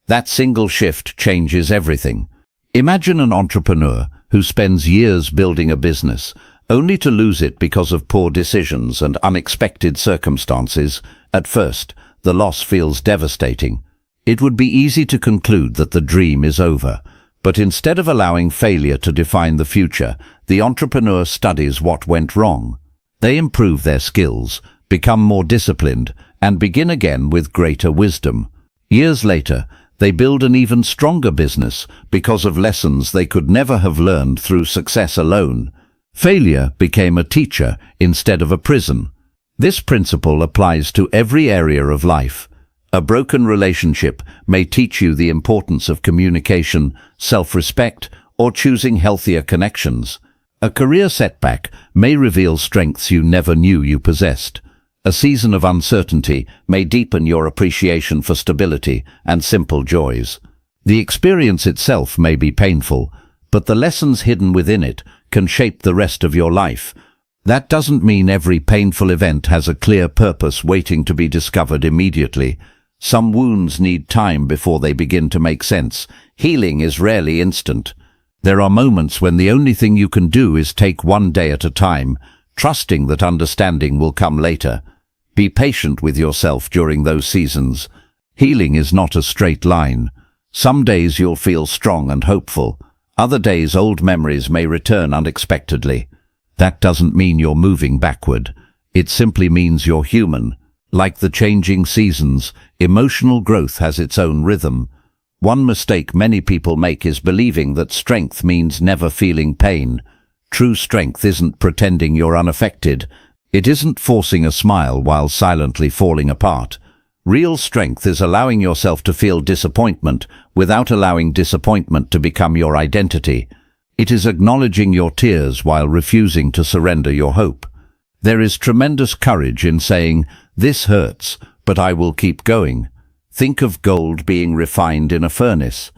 That single shift changes everything. Imagine an entrepreneur who spends years building a business, only to lose it because of poor decisions and unexpected circumstances. At first, the loss feels devastating. It would be easy to conclude that the dream is over. But instead of allowing failure to define the future, the entrepreneur studies what went wrong. They improve their skills, become more disciplined, and begin again with greater wisdom. Years later, they build an even stronger business because of lessons they could never have learned through success alone. Failure became a teacher instead of a prison. This principle applies to every area of life. A broken relationship may teach you the importance of communication, self-respect, or choosing healthier connections. A career setback may reveal strengths you never knew you possessed. A season of uncertainty may deepen your appreciation for stability and simple joys. The experience itself may be painful, but the lessons hidden within it can shape the rest of your life. That doesn't mean every painful event has a clear purpose waiting to be discovered immediately. Some wounds need time before they begin to make sense. Healing is rarely instant. There are moments when the only thing you can do is take one day at a time, trusting that understanding will come later. Be patient with yourself during those seasons. Healing is not a straight line. Some days you'll feel strong and hopeful. Other days old memories may return unexpectedly. That doesn't mean you're moving backward. It simply means you're human. Like the changing seasons, emotional growth has its own rhythm. One mistake many people make is believing that strength means never feeling pain. True strength isn't pretending you're unaffected. It isn't forcing a smile while silently falling apart. Real strength is allowing yourself to feel disappointment without allowing disappointment to become your identity. It is acknowledging your tears while refusing to surrender your hope. There is tremendous courage in saying, "This hurts, but I will keep going." Think of gold being refined in a furnace.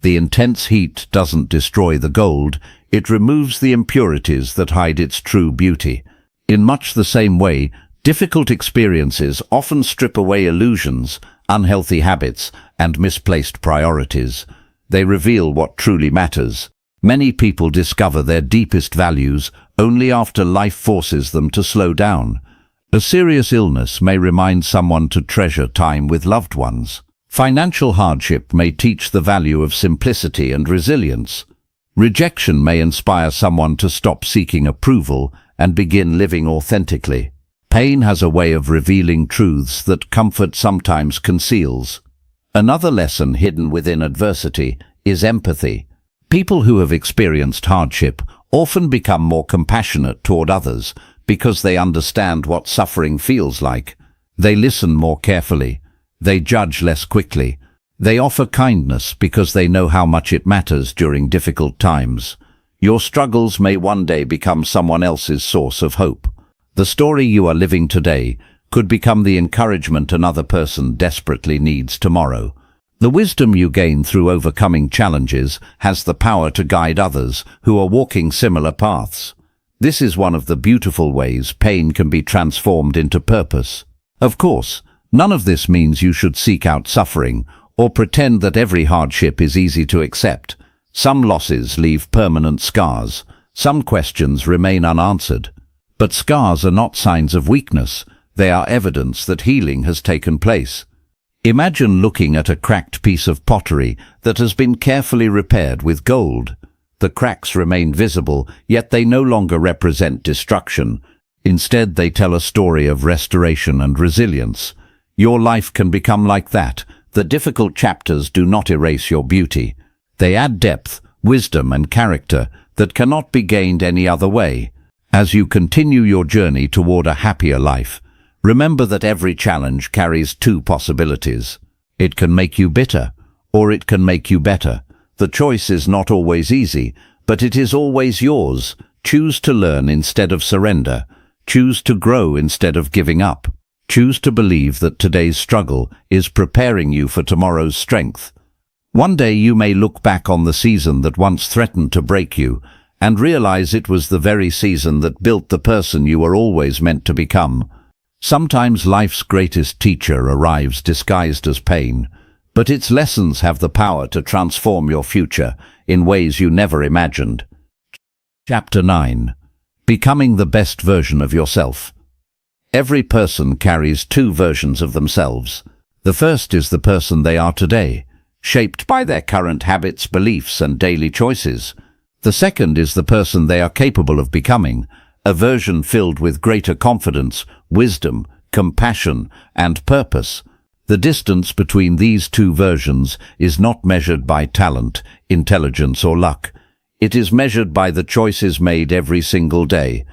The intense heat doesn't destroy the gold, it removes the impurities that hide its true beauty. In much the same way, difficult experiences often strip away illusions, unhealthy habits, and misplaced priorities. They reveal what truly matters. Many people discover their deepest values only after life forces them to slow down. A serious illness may remind someone to treasure time with loved ones. Financial hardship may teach the value of simplicity and resilience. Rejection may inspire someone to stop seeking approval and begin living authentically. Pain has a way of revealing truths that comfort sometimes conceals. Another lesson hidden within adversity is empathy. People who have experienced hardship often become more compassionate toward others because they understand what suffering feels like. They listen more carefully. They judge less quickly. They offer kindness because they know how much it matters during difficult times. Your struggles may one day become someone else's source of hope. The story you are living today could become the encouragement another person desperately needs tomorrow. The wisdom you gain through overcoming challenges has the power to guide others who are walking similar paths. This is one of the beautiful ways pain can be transformed into purpose. Of course, none of this means you should seek out suffering or pretend that every hardship is easy to accept. Some losses leave permanent scars. Some questions remain unanswered. But scars are not signs of weakness. They are evidence that healing has taken place. Imagine looking at a cracked piece of pottery that has been carefully repaired with gold. The cracks remain visible, yet they no longer represent destruction. Instead, they tell a story of restoration and resilience. Your life can become like that. The difficult chapters do not erase your beauty. They add depth, wisdom, and character that cannot be gained any other way. As you continue your journey toward a happier life, remember that every challenge carries two possibilities. It can make you bitter, or it can make you better. The choice is not always easy, but it is always yours. Choose to learn instead of surrender. Choose to grow instead of giving up. Choose to believe that today's struggle is preparing you for tomorrow's strength. One day you may look back on the season that once threatened to break you and realize it was the very season that built the person you were always meant to become. Sometimes life's greatest teacher arrives disguised as pain, but its lessons have the power to transform your future in ways you never imagined. Chapter 9. Becoming the best version of yourself. Every person carries two versions of themselves. The first is the person they are today, shaped by their current habits, beliefs, and daily choices. The second is the person they are capable of becoming, a version filled with greater confidence, wisdom, compassion, and purpose. The distance between these two versions is not measured by talent, intelligence, or luck. It is measured by the choices made every single day.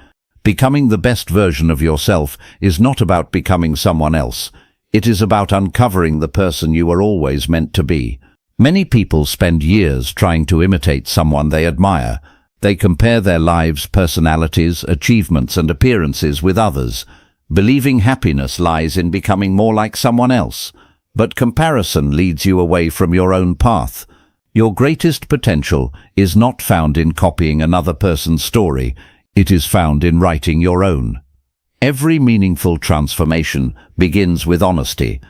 Becoming the best version of yourself is not about becoming someone else. It is about uncovering the person you were always meant to be. Many people spend years trying to imitate someone they admire. They compare their lives, personalities, achievements and appearances with others, believing happiness lies in becoming more like someone else. But comparison leads you away from your own path. Your greatest potential is not found in copying another person's story, it is found in writing your own. Every meaningful transformation begins with honesty.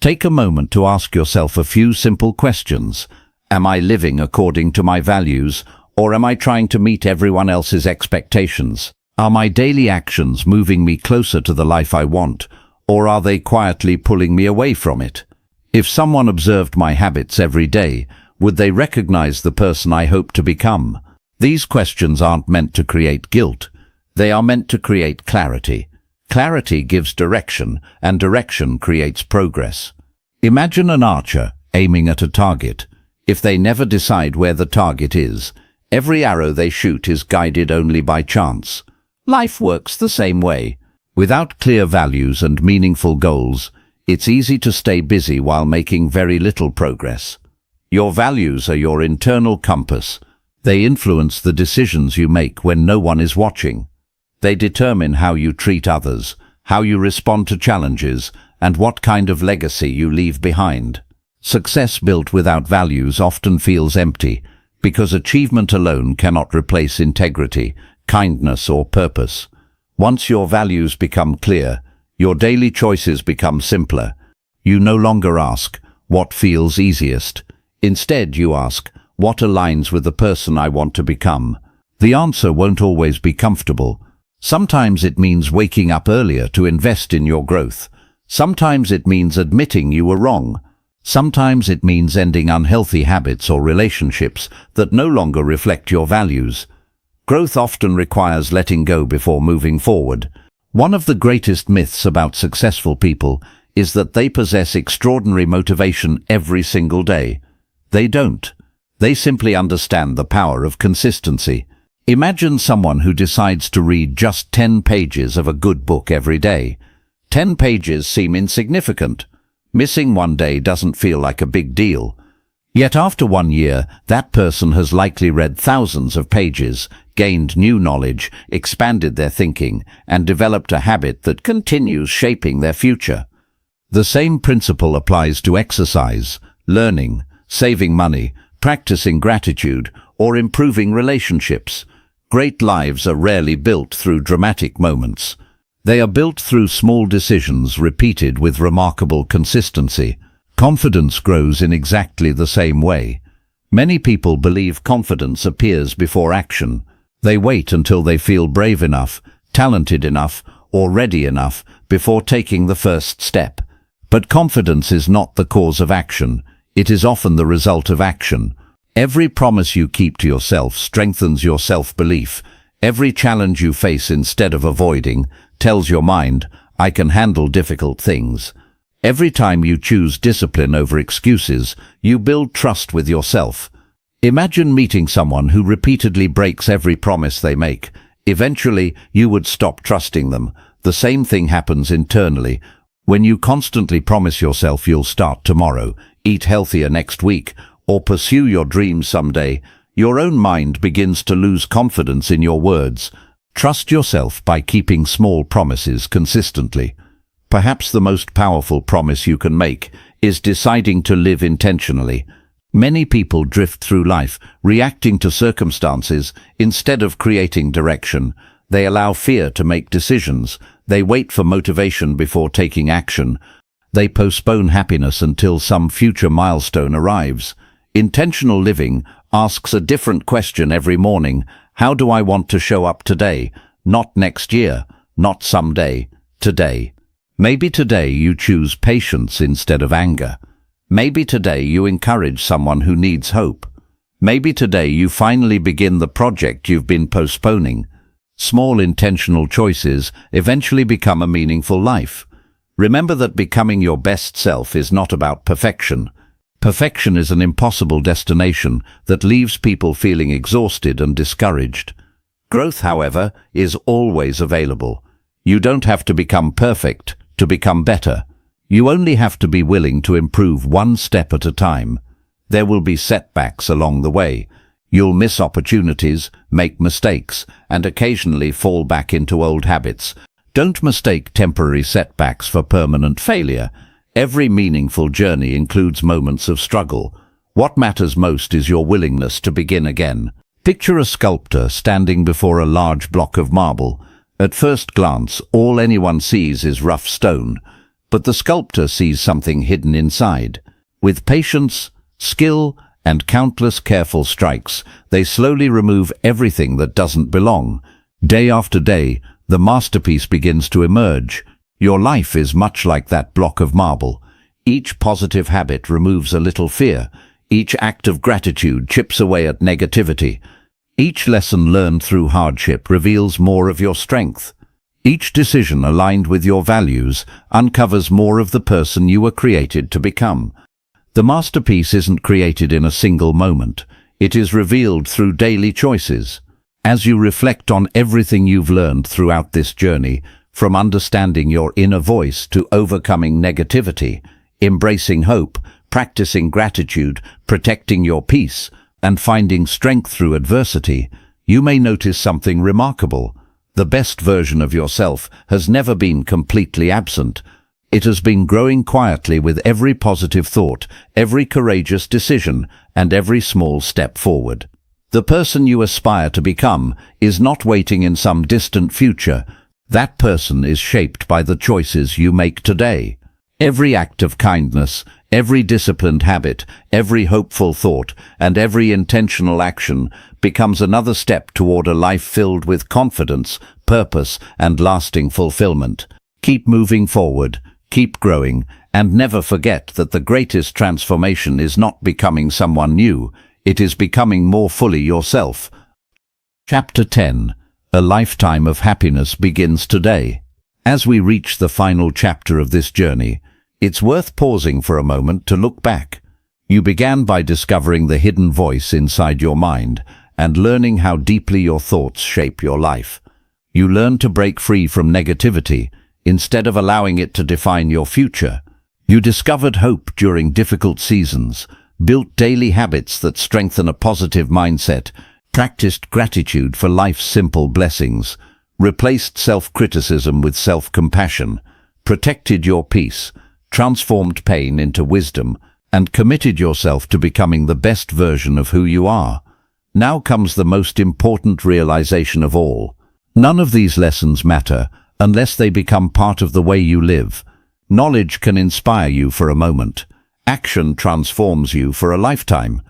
Take a moment to ask yourself a few simple questions. Am I living according to my values, or am I trying to meet everyone else's expectations? Are my daily actions moving me closer to the life I want, or are they quietly pulling me away from it? If someone observed my habits every day, would they recognize the person I hope to become? These questions aren't meant to create guilt. They are meant to create clarity. Clarity gives direction, and direction creates progress. Imagine an archer aiming at a target. If they never decide where the target is, every arrow they shoot is guided only by chance. Life works the same way. Without clear values and meaningful goals, it's easy to stay busy while making very little progress. Your values are your internal compass. They influence the decisions you make when no one is watching. They determine how you treat others, how you respond to challenges, and what kind of legacy you leave behind. Success built without values often feels empty, because achievement alone cannot replace integrity, kindness, or purpose. Once your values become clear, your daily choices become simpler. You no longer ask, what feels easiest? Instead, you ask, what aligns with the person I want to become? The answer won't always be comfortable. Sometimes it means waking up earlier to invest in your growth. Sometimes it means admitting you were wrong. Sometimes it means ending unhealthy habits or relationships that no longer reflect your values. Growth often requires letting go before moving forward. One of the greatest myths about successful people is that they possess extraordinary motivation every single day. They don't. They simply understand the power of consistency. Imagine someone who decides to read just 10 pages of a good book every day. 10 pages seem insignificant. Missing one day doesn't feel like a big deal. Yet after 1 year, that person has likely read thousands of pages, gained new knowledge, expanded their thinking, and developed a habit that continues shaping their future. The same principle applies to exercise, learning, saving money, practicing gratitude, or improving relationships. Great lives are rarely built through dramatic moments. They are built through small decisions repeated with remarkable consistency. Confidence grows in exactly the same way. Many people believe confidence appears before action. They wait until they feel brave enough, talented enough, or ready enough before taking the first step. But confidence is not the cause of action. It is often the result of action. Every promise you keep to yourself strengthens your self-belief. Every challenge you face instead of avoiding tells your mind, I can handle difficult things. Every time you choose discipline over excuses, you build trust with yourself. Imagine meeting someone who repeatedly breaks every promise they make. Eventually, you would stop trusting them. The same thing happens internally. When you constantly promise yourself you'll start tomorrow, eat healthier next week, or pursue your dreams someday, your own mind begins to lose confidence in your words. Trust yourself by keeping small promises consistently. Perhaps the most powerful promise you can make is deciding to live intentionally. Many people drift through life, reacting to circumstances instead of creating direction. They allow fear to make decisions. They wait for motivation before taking action. They postpone happiness until some future milestone arrives. Intentional living asks a different question every morning. How do I want to show up today? Not next year, not someday, today. Maybe today you choose patience instead of anger. Maybe today you encourage someone who needs hope. Maybe today you finally begin the project you've been postponing. Small intentional choices eventually become a meaningful life. Remember that becoming your best self is not about perfection. Perfection is an impossible destination that leaves people feeling exhausted and discouraged. Growth, however, is always available. You don't have to become perfect to become better. You only have to be willing to improve one step at a time. There will be setbacks along the way. You'll miss opportunities, make mistakes, and occasionally fall back into old habits. Don't mistake temporary setbacks for permanent failure. Every meaningful journey includes moments of struggle. What matters most is your willingness to begin again. Picture a sculptor standing before a large block of marble. At first glance, all anyone sees is rough stone, but the sculptor sees something hidden inside. With patience, skill, and countless careful strikes, they slowly remove everything that doesn't belong. Day after day, the masterpiece begins to emerge. Your life is much like that block of marble. Each positive habit removes a little fear. Each act of gratitude chips away at negativity. Each lesson learned through hardship reveals more of your strength. Each decision aligned with your values uncovers more of the person you were created to become. The masterpiece isn't created in a single moment. It is revealed through daily choices. As you reflect on everything you've learned throughout this journey, from understanding your inner voice to overcoming negativity, embracing hope, practicing gratitude, protecting your peace, and finding strength through adversity, you may notice something remarkable. The best version of yourself has never been completely absent. It has been growing quietly with every positive thought, every courageous decision, and every small step forward. The person you aspire to become is not waiting in some distant future. That person is shaped by the choices you make today. Every act of kindness, every disciplined habit, every hopeful thought, and every intentional action becomes another step toward a life filled with confidence, purpose, and lasting fulfillment. Keep moving forward. Keep growing, and never forget that the greatest transformation is not becoming someone new, it is becoming more fully yourself. Chapter 10. A lifetime of happiness begins today. As we reach the final chapter of this journey, it's worth pausing for a moment to look back. You began by discovering the hidden voice inside your mind and learning how deeply your thoughts shape your life. You learned to break free from negativity, instead of allowing it to define your future. You discovered hope during difficult seasons, built daily habits that strengthen a positive mindset, practiced gratitude for life's simple blessings, replaced self-criticism with self-compassion, protected your peace, transformed pain into wisdom, and committed yourself to becoming the best version of who you are. Now comes the most important realization of all. None of these lessons matter unless they become part of the way you live. Knowledge can inspire you for a moment. Action transforms you for a lifetime.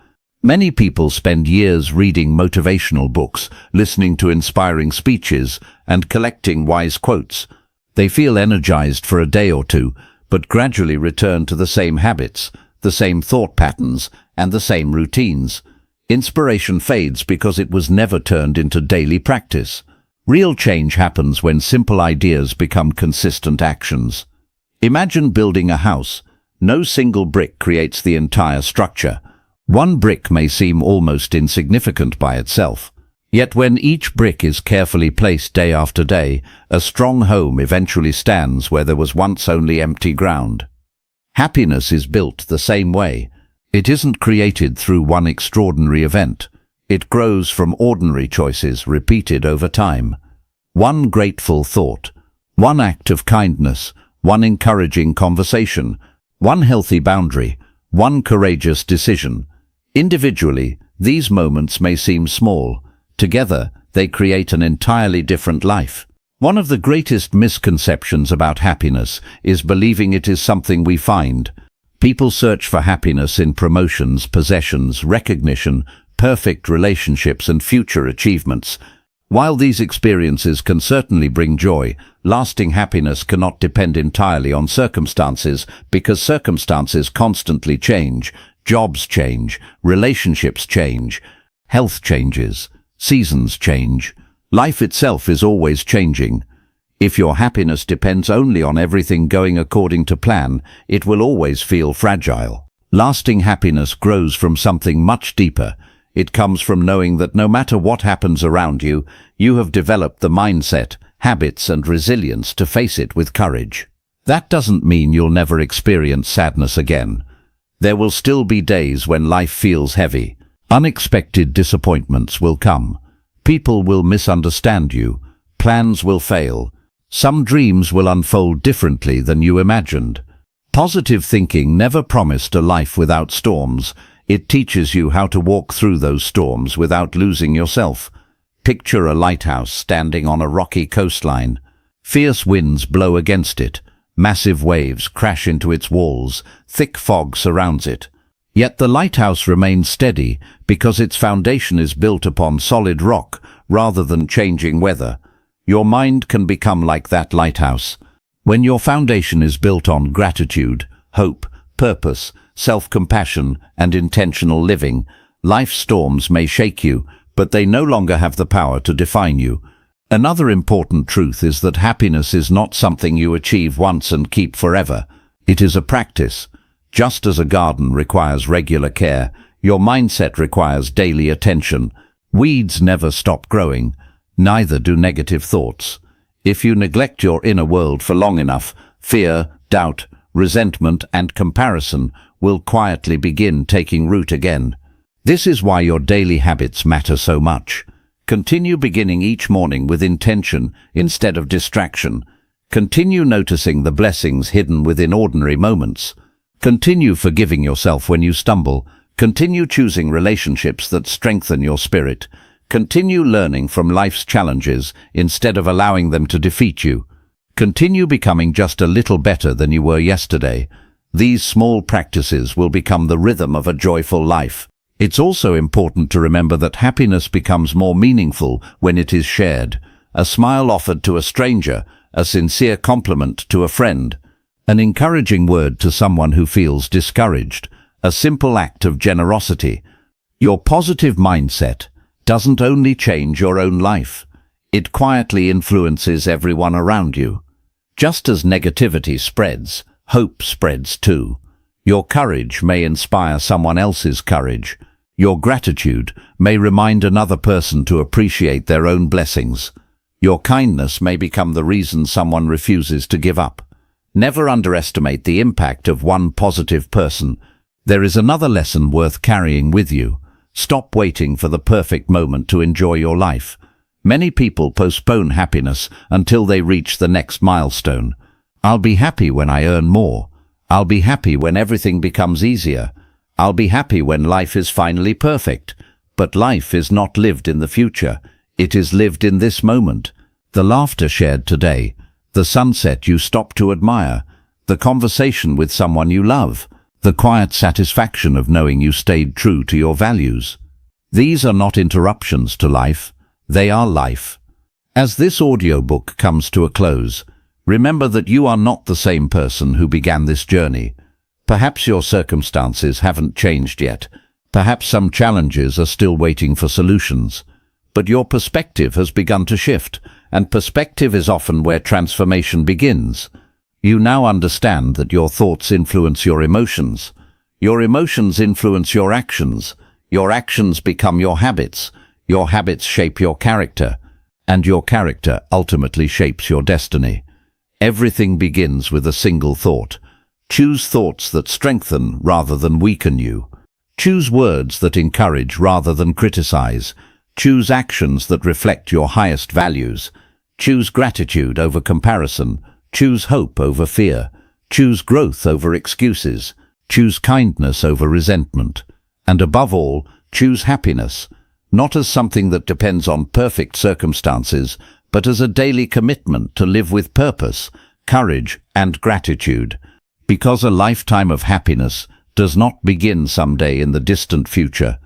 Many people spend years reading motivational books, listening to inspiring speeches, and collecting wise quotes. They feel energized for a day or two, but gradually return to the same habits, the same thought patterns, and the same routines. Inspiration fades because it was never turned into daily practice. Real change happens when simple ideas become consistent actions. Imagine building a house. No single brick creates the entire structure. One brick may seem almost insignificant by itself. Yet when each brick is carefully placed day after day, a strong home eventually stands where there was once only empty ground. Happiness is built the same way. It isn't created through one extraordinary event. It grows from ordinary choices repeated over time. One grateful thought, one act of kindness, one encouraging conversation, one healthy boundary, one courageous decision. Individually, these moments may seem small. Together, they create an entirely different life. One of the greatest misconceptions about happiness is believing it is something we find. People search for happiness in promotions, possessions, recognition, perfect relationships, and future achievements. While these experiences can certainly bring joy, lasting happiness cannot depend entirely on circumstances, because circumstances constantly change. Jobs change, relationships change, health changes, seasons change. Life itself is always changing. If your happiness depends only on everything going according to plan, it will always feel fragile. Lasting happiness grows from something much deeper. It comes from knowing that no matter what happens around you, you have developed the mindset, habits, and resilience to face it with courage. That doesn't mean you'll never experience sadness again. There will still be days when life feels heavy. Unexpected disappointments will come. People will misunderstand you. Plans will fail. Some dreams will unfold differently than you imagined. Positive thinking never promised a life without storms. It teaches you how to walk through those storms without losing yourself. Picture a lighthouse standing on a rocky coastline. Fierce winds blow against it. Massive waves crash into its walls. Thick fog surrounds it. Yet the lighthouse remains steady because its foundation is built upon solid rock rather than changing weather. Your mind can become like that lighthouse. When your foundation is built on gratitude, hope, purpose, self-compassion, and intentional living, life's storms may shake you, but they no longer have the power to define you. Another important truth is that happiness is not something you achieve once and keep forever. It is a practice. Just as a garden requires regular care, your mindset requires daily attention. Weeds never stop growing. Neither do negative thoughts. If you neglect your inner world for long enough, fear, doubt, resentment, and comparison will quietly begin taking root again. This is why your daily habits matter so much. Continue beginning each morning with intention instead of distraction. Continue noticing the blessings hidden within ordinary moments. Continue forgiving yourself when you stumble. Continue choosing relationships that strengthen your spirit. Continue learning from life's challenges instead of allowing them to defeat you. Continue becoming just a little better than you were yesterday. These small practices will become the rhythm of a joyful life. It's also important to remember that happiness becomes more meaningful when it is shared. A smile offered to a stranger, a sincere compliment to a friend, an encouraging word to someone who feels discouraged, a simple act of generosity. Your positive mindset doesn't only change your own life, it quietly influences everyone around you. Just as negativity spreads, hope spreads too. Your courage may inspire someone else's courage. Your gratitude may remind another person to appreciate their own blessings. Your kindness may become the reason someone refuses to give up. Never underestimate the impact of one positive person. There is another lesson worth carrying with you. Stop waiting for the perfect moment to enjoy your life. Many people postpone happiness until they reach the next milestone. I'll be happy when I earn more. I'll be happy when everything becomes easier. I'll be happy when life is finally perfect. But life is not lived in the future. It is lived in this moment. The laughter shared today, the sunset you stop to admire, the conversation with someone you love, the quiet satisfaction of knowing you stayed true to your values. These are not interruptions to life, they are life. As this audiobook comes to a close, remember that you are not the same person who began this journey. Perhaps your circumstances haven't changed yet. Perhaps some challenges are still waiting for solutions. But your perspective has begun to shift, and perspective is often where transformation begins. You now understand that your thoughts influence your emotions. Your emotions influence your actions. Your actions become your habits shape your character, and your character ultimately shapes your destiny. Everything begins with a single thought. Choose thoughts that strengthen rather than weaken you. Choose words that encourage rather than criticize. Choose actions that reflect your highest values. Choose gratitude over comparison. Choose hope over fear. Choose growth over excuses. Choose kindness over resentment. And above all, choose happiness, not as something that depends on perfect circumstances, but as a daily commitment to live with purpose, courage, and gratitude. Because a lifetime of happiness does not begin someday in the distant future.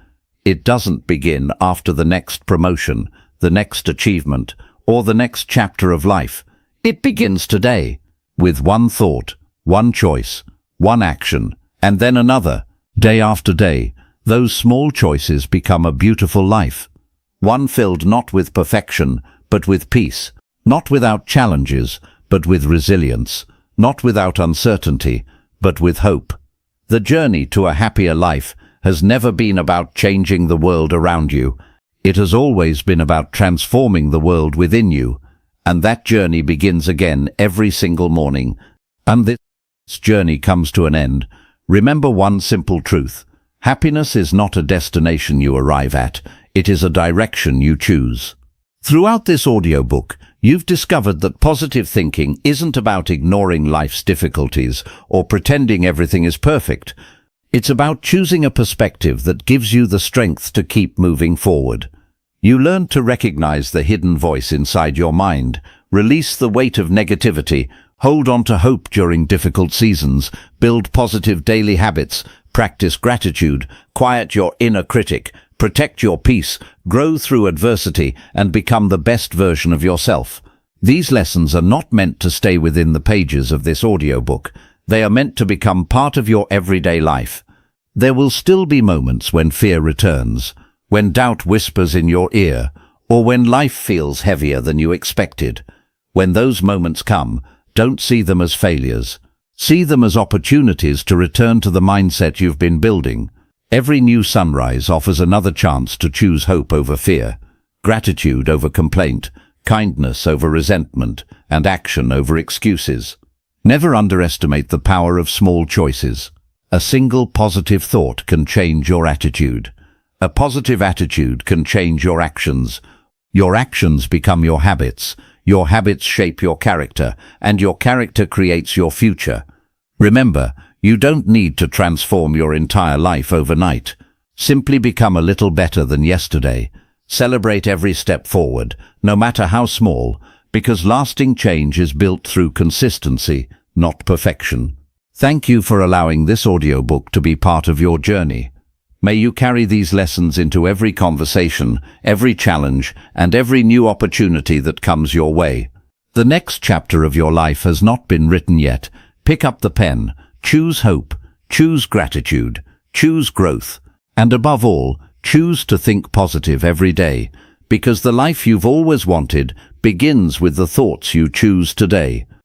It doesn't begin after the next promotion, the next achievement, or the next chapter of life. It begins today, with one thought, one choice, one action, and then another. Day after day, those small choices become a beautiful life. One filled not with perfection, but with peace. Not without challenges, but with resilience. Not without uncertainty, but with hope. The journey to a happier life has never been about changing the world around you. It has always been about transforming the world within you. And that journey begins again every single morning. And this journey comes to an end. Remember one simple truth. Happiness is not a destination you arrive at, it is a direction you choose. Throughout this audiobook, you've discovered that positive thinking isn't about ignoring life's difficulties or pretending everything is perfect. It's about choosing a perspective that gives you the strength to keep moving forward. You learn to recognize the hidden voice inside your mind, release the weight of negativity, hold on to hope during difficult seasons, build positive daily habits, practice gratitude, quiet your inner critic, protect your peace, grow through adversity, and become the best version of yourself. These lessons are not meant to stay within the pages of this audiobook. They are meant to become part of your everyday life. There will still be moments when fear returns, when doubt whispers in your ear, or when life feels heavier than you expected. When those moments come, don't see them as failures. See them as opportunities to return to the mindset you've been building. Every new sunrise offers another chance to choose hope over fear, gratitude over complaint, kindness over resentment, and action over excuses. Never underestimate the power of small choices. A single positive thought can change your attitude. A positive attitude can change your actions. Your actions become your habits shape your character, and your character creates your future. Remember, you don't need to transform your entire life overnight. Simply become a little better than yesterday. Celebrate every step forward, no matter how small, because lasting change is built through consistency, not perfection. Thank you for allowing this audiobook to be part of your journey. May you carry these lessons into every conversation, every challenge, and every new opportunity that comes your way. The next chapter of your life has not been written yet. Pick up the pen, choose hope, choose gratitude, choose growth, and above all, choose to think positive every day, because the life you've always wanted begins with the thoughts you choose today.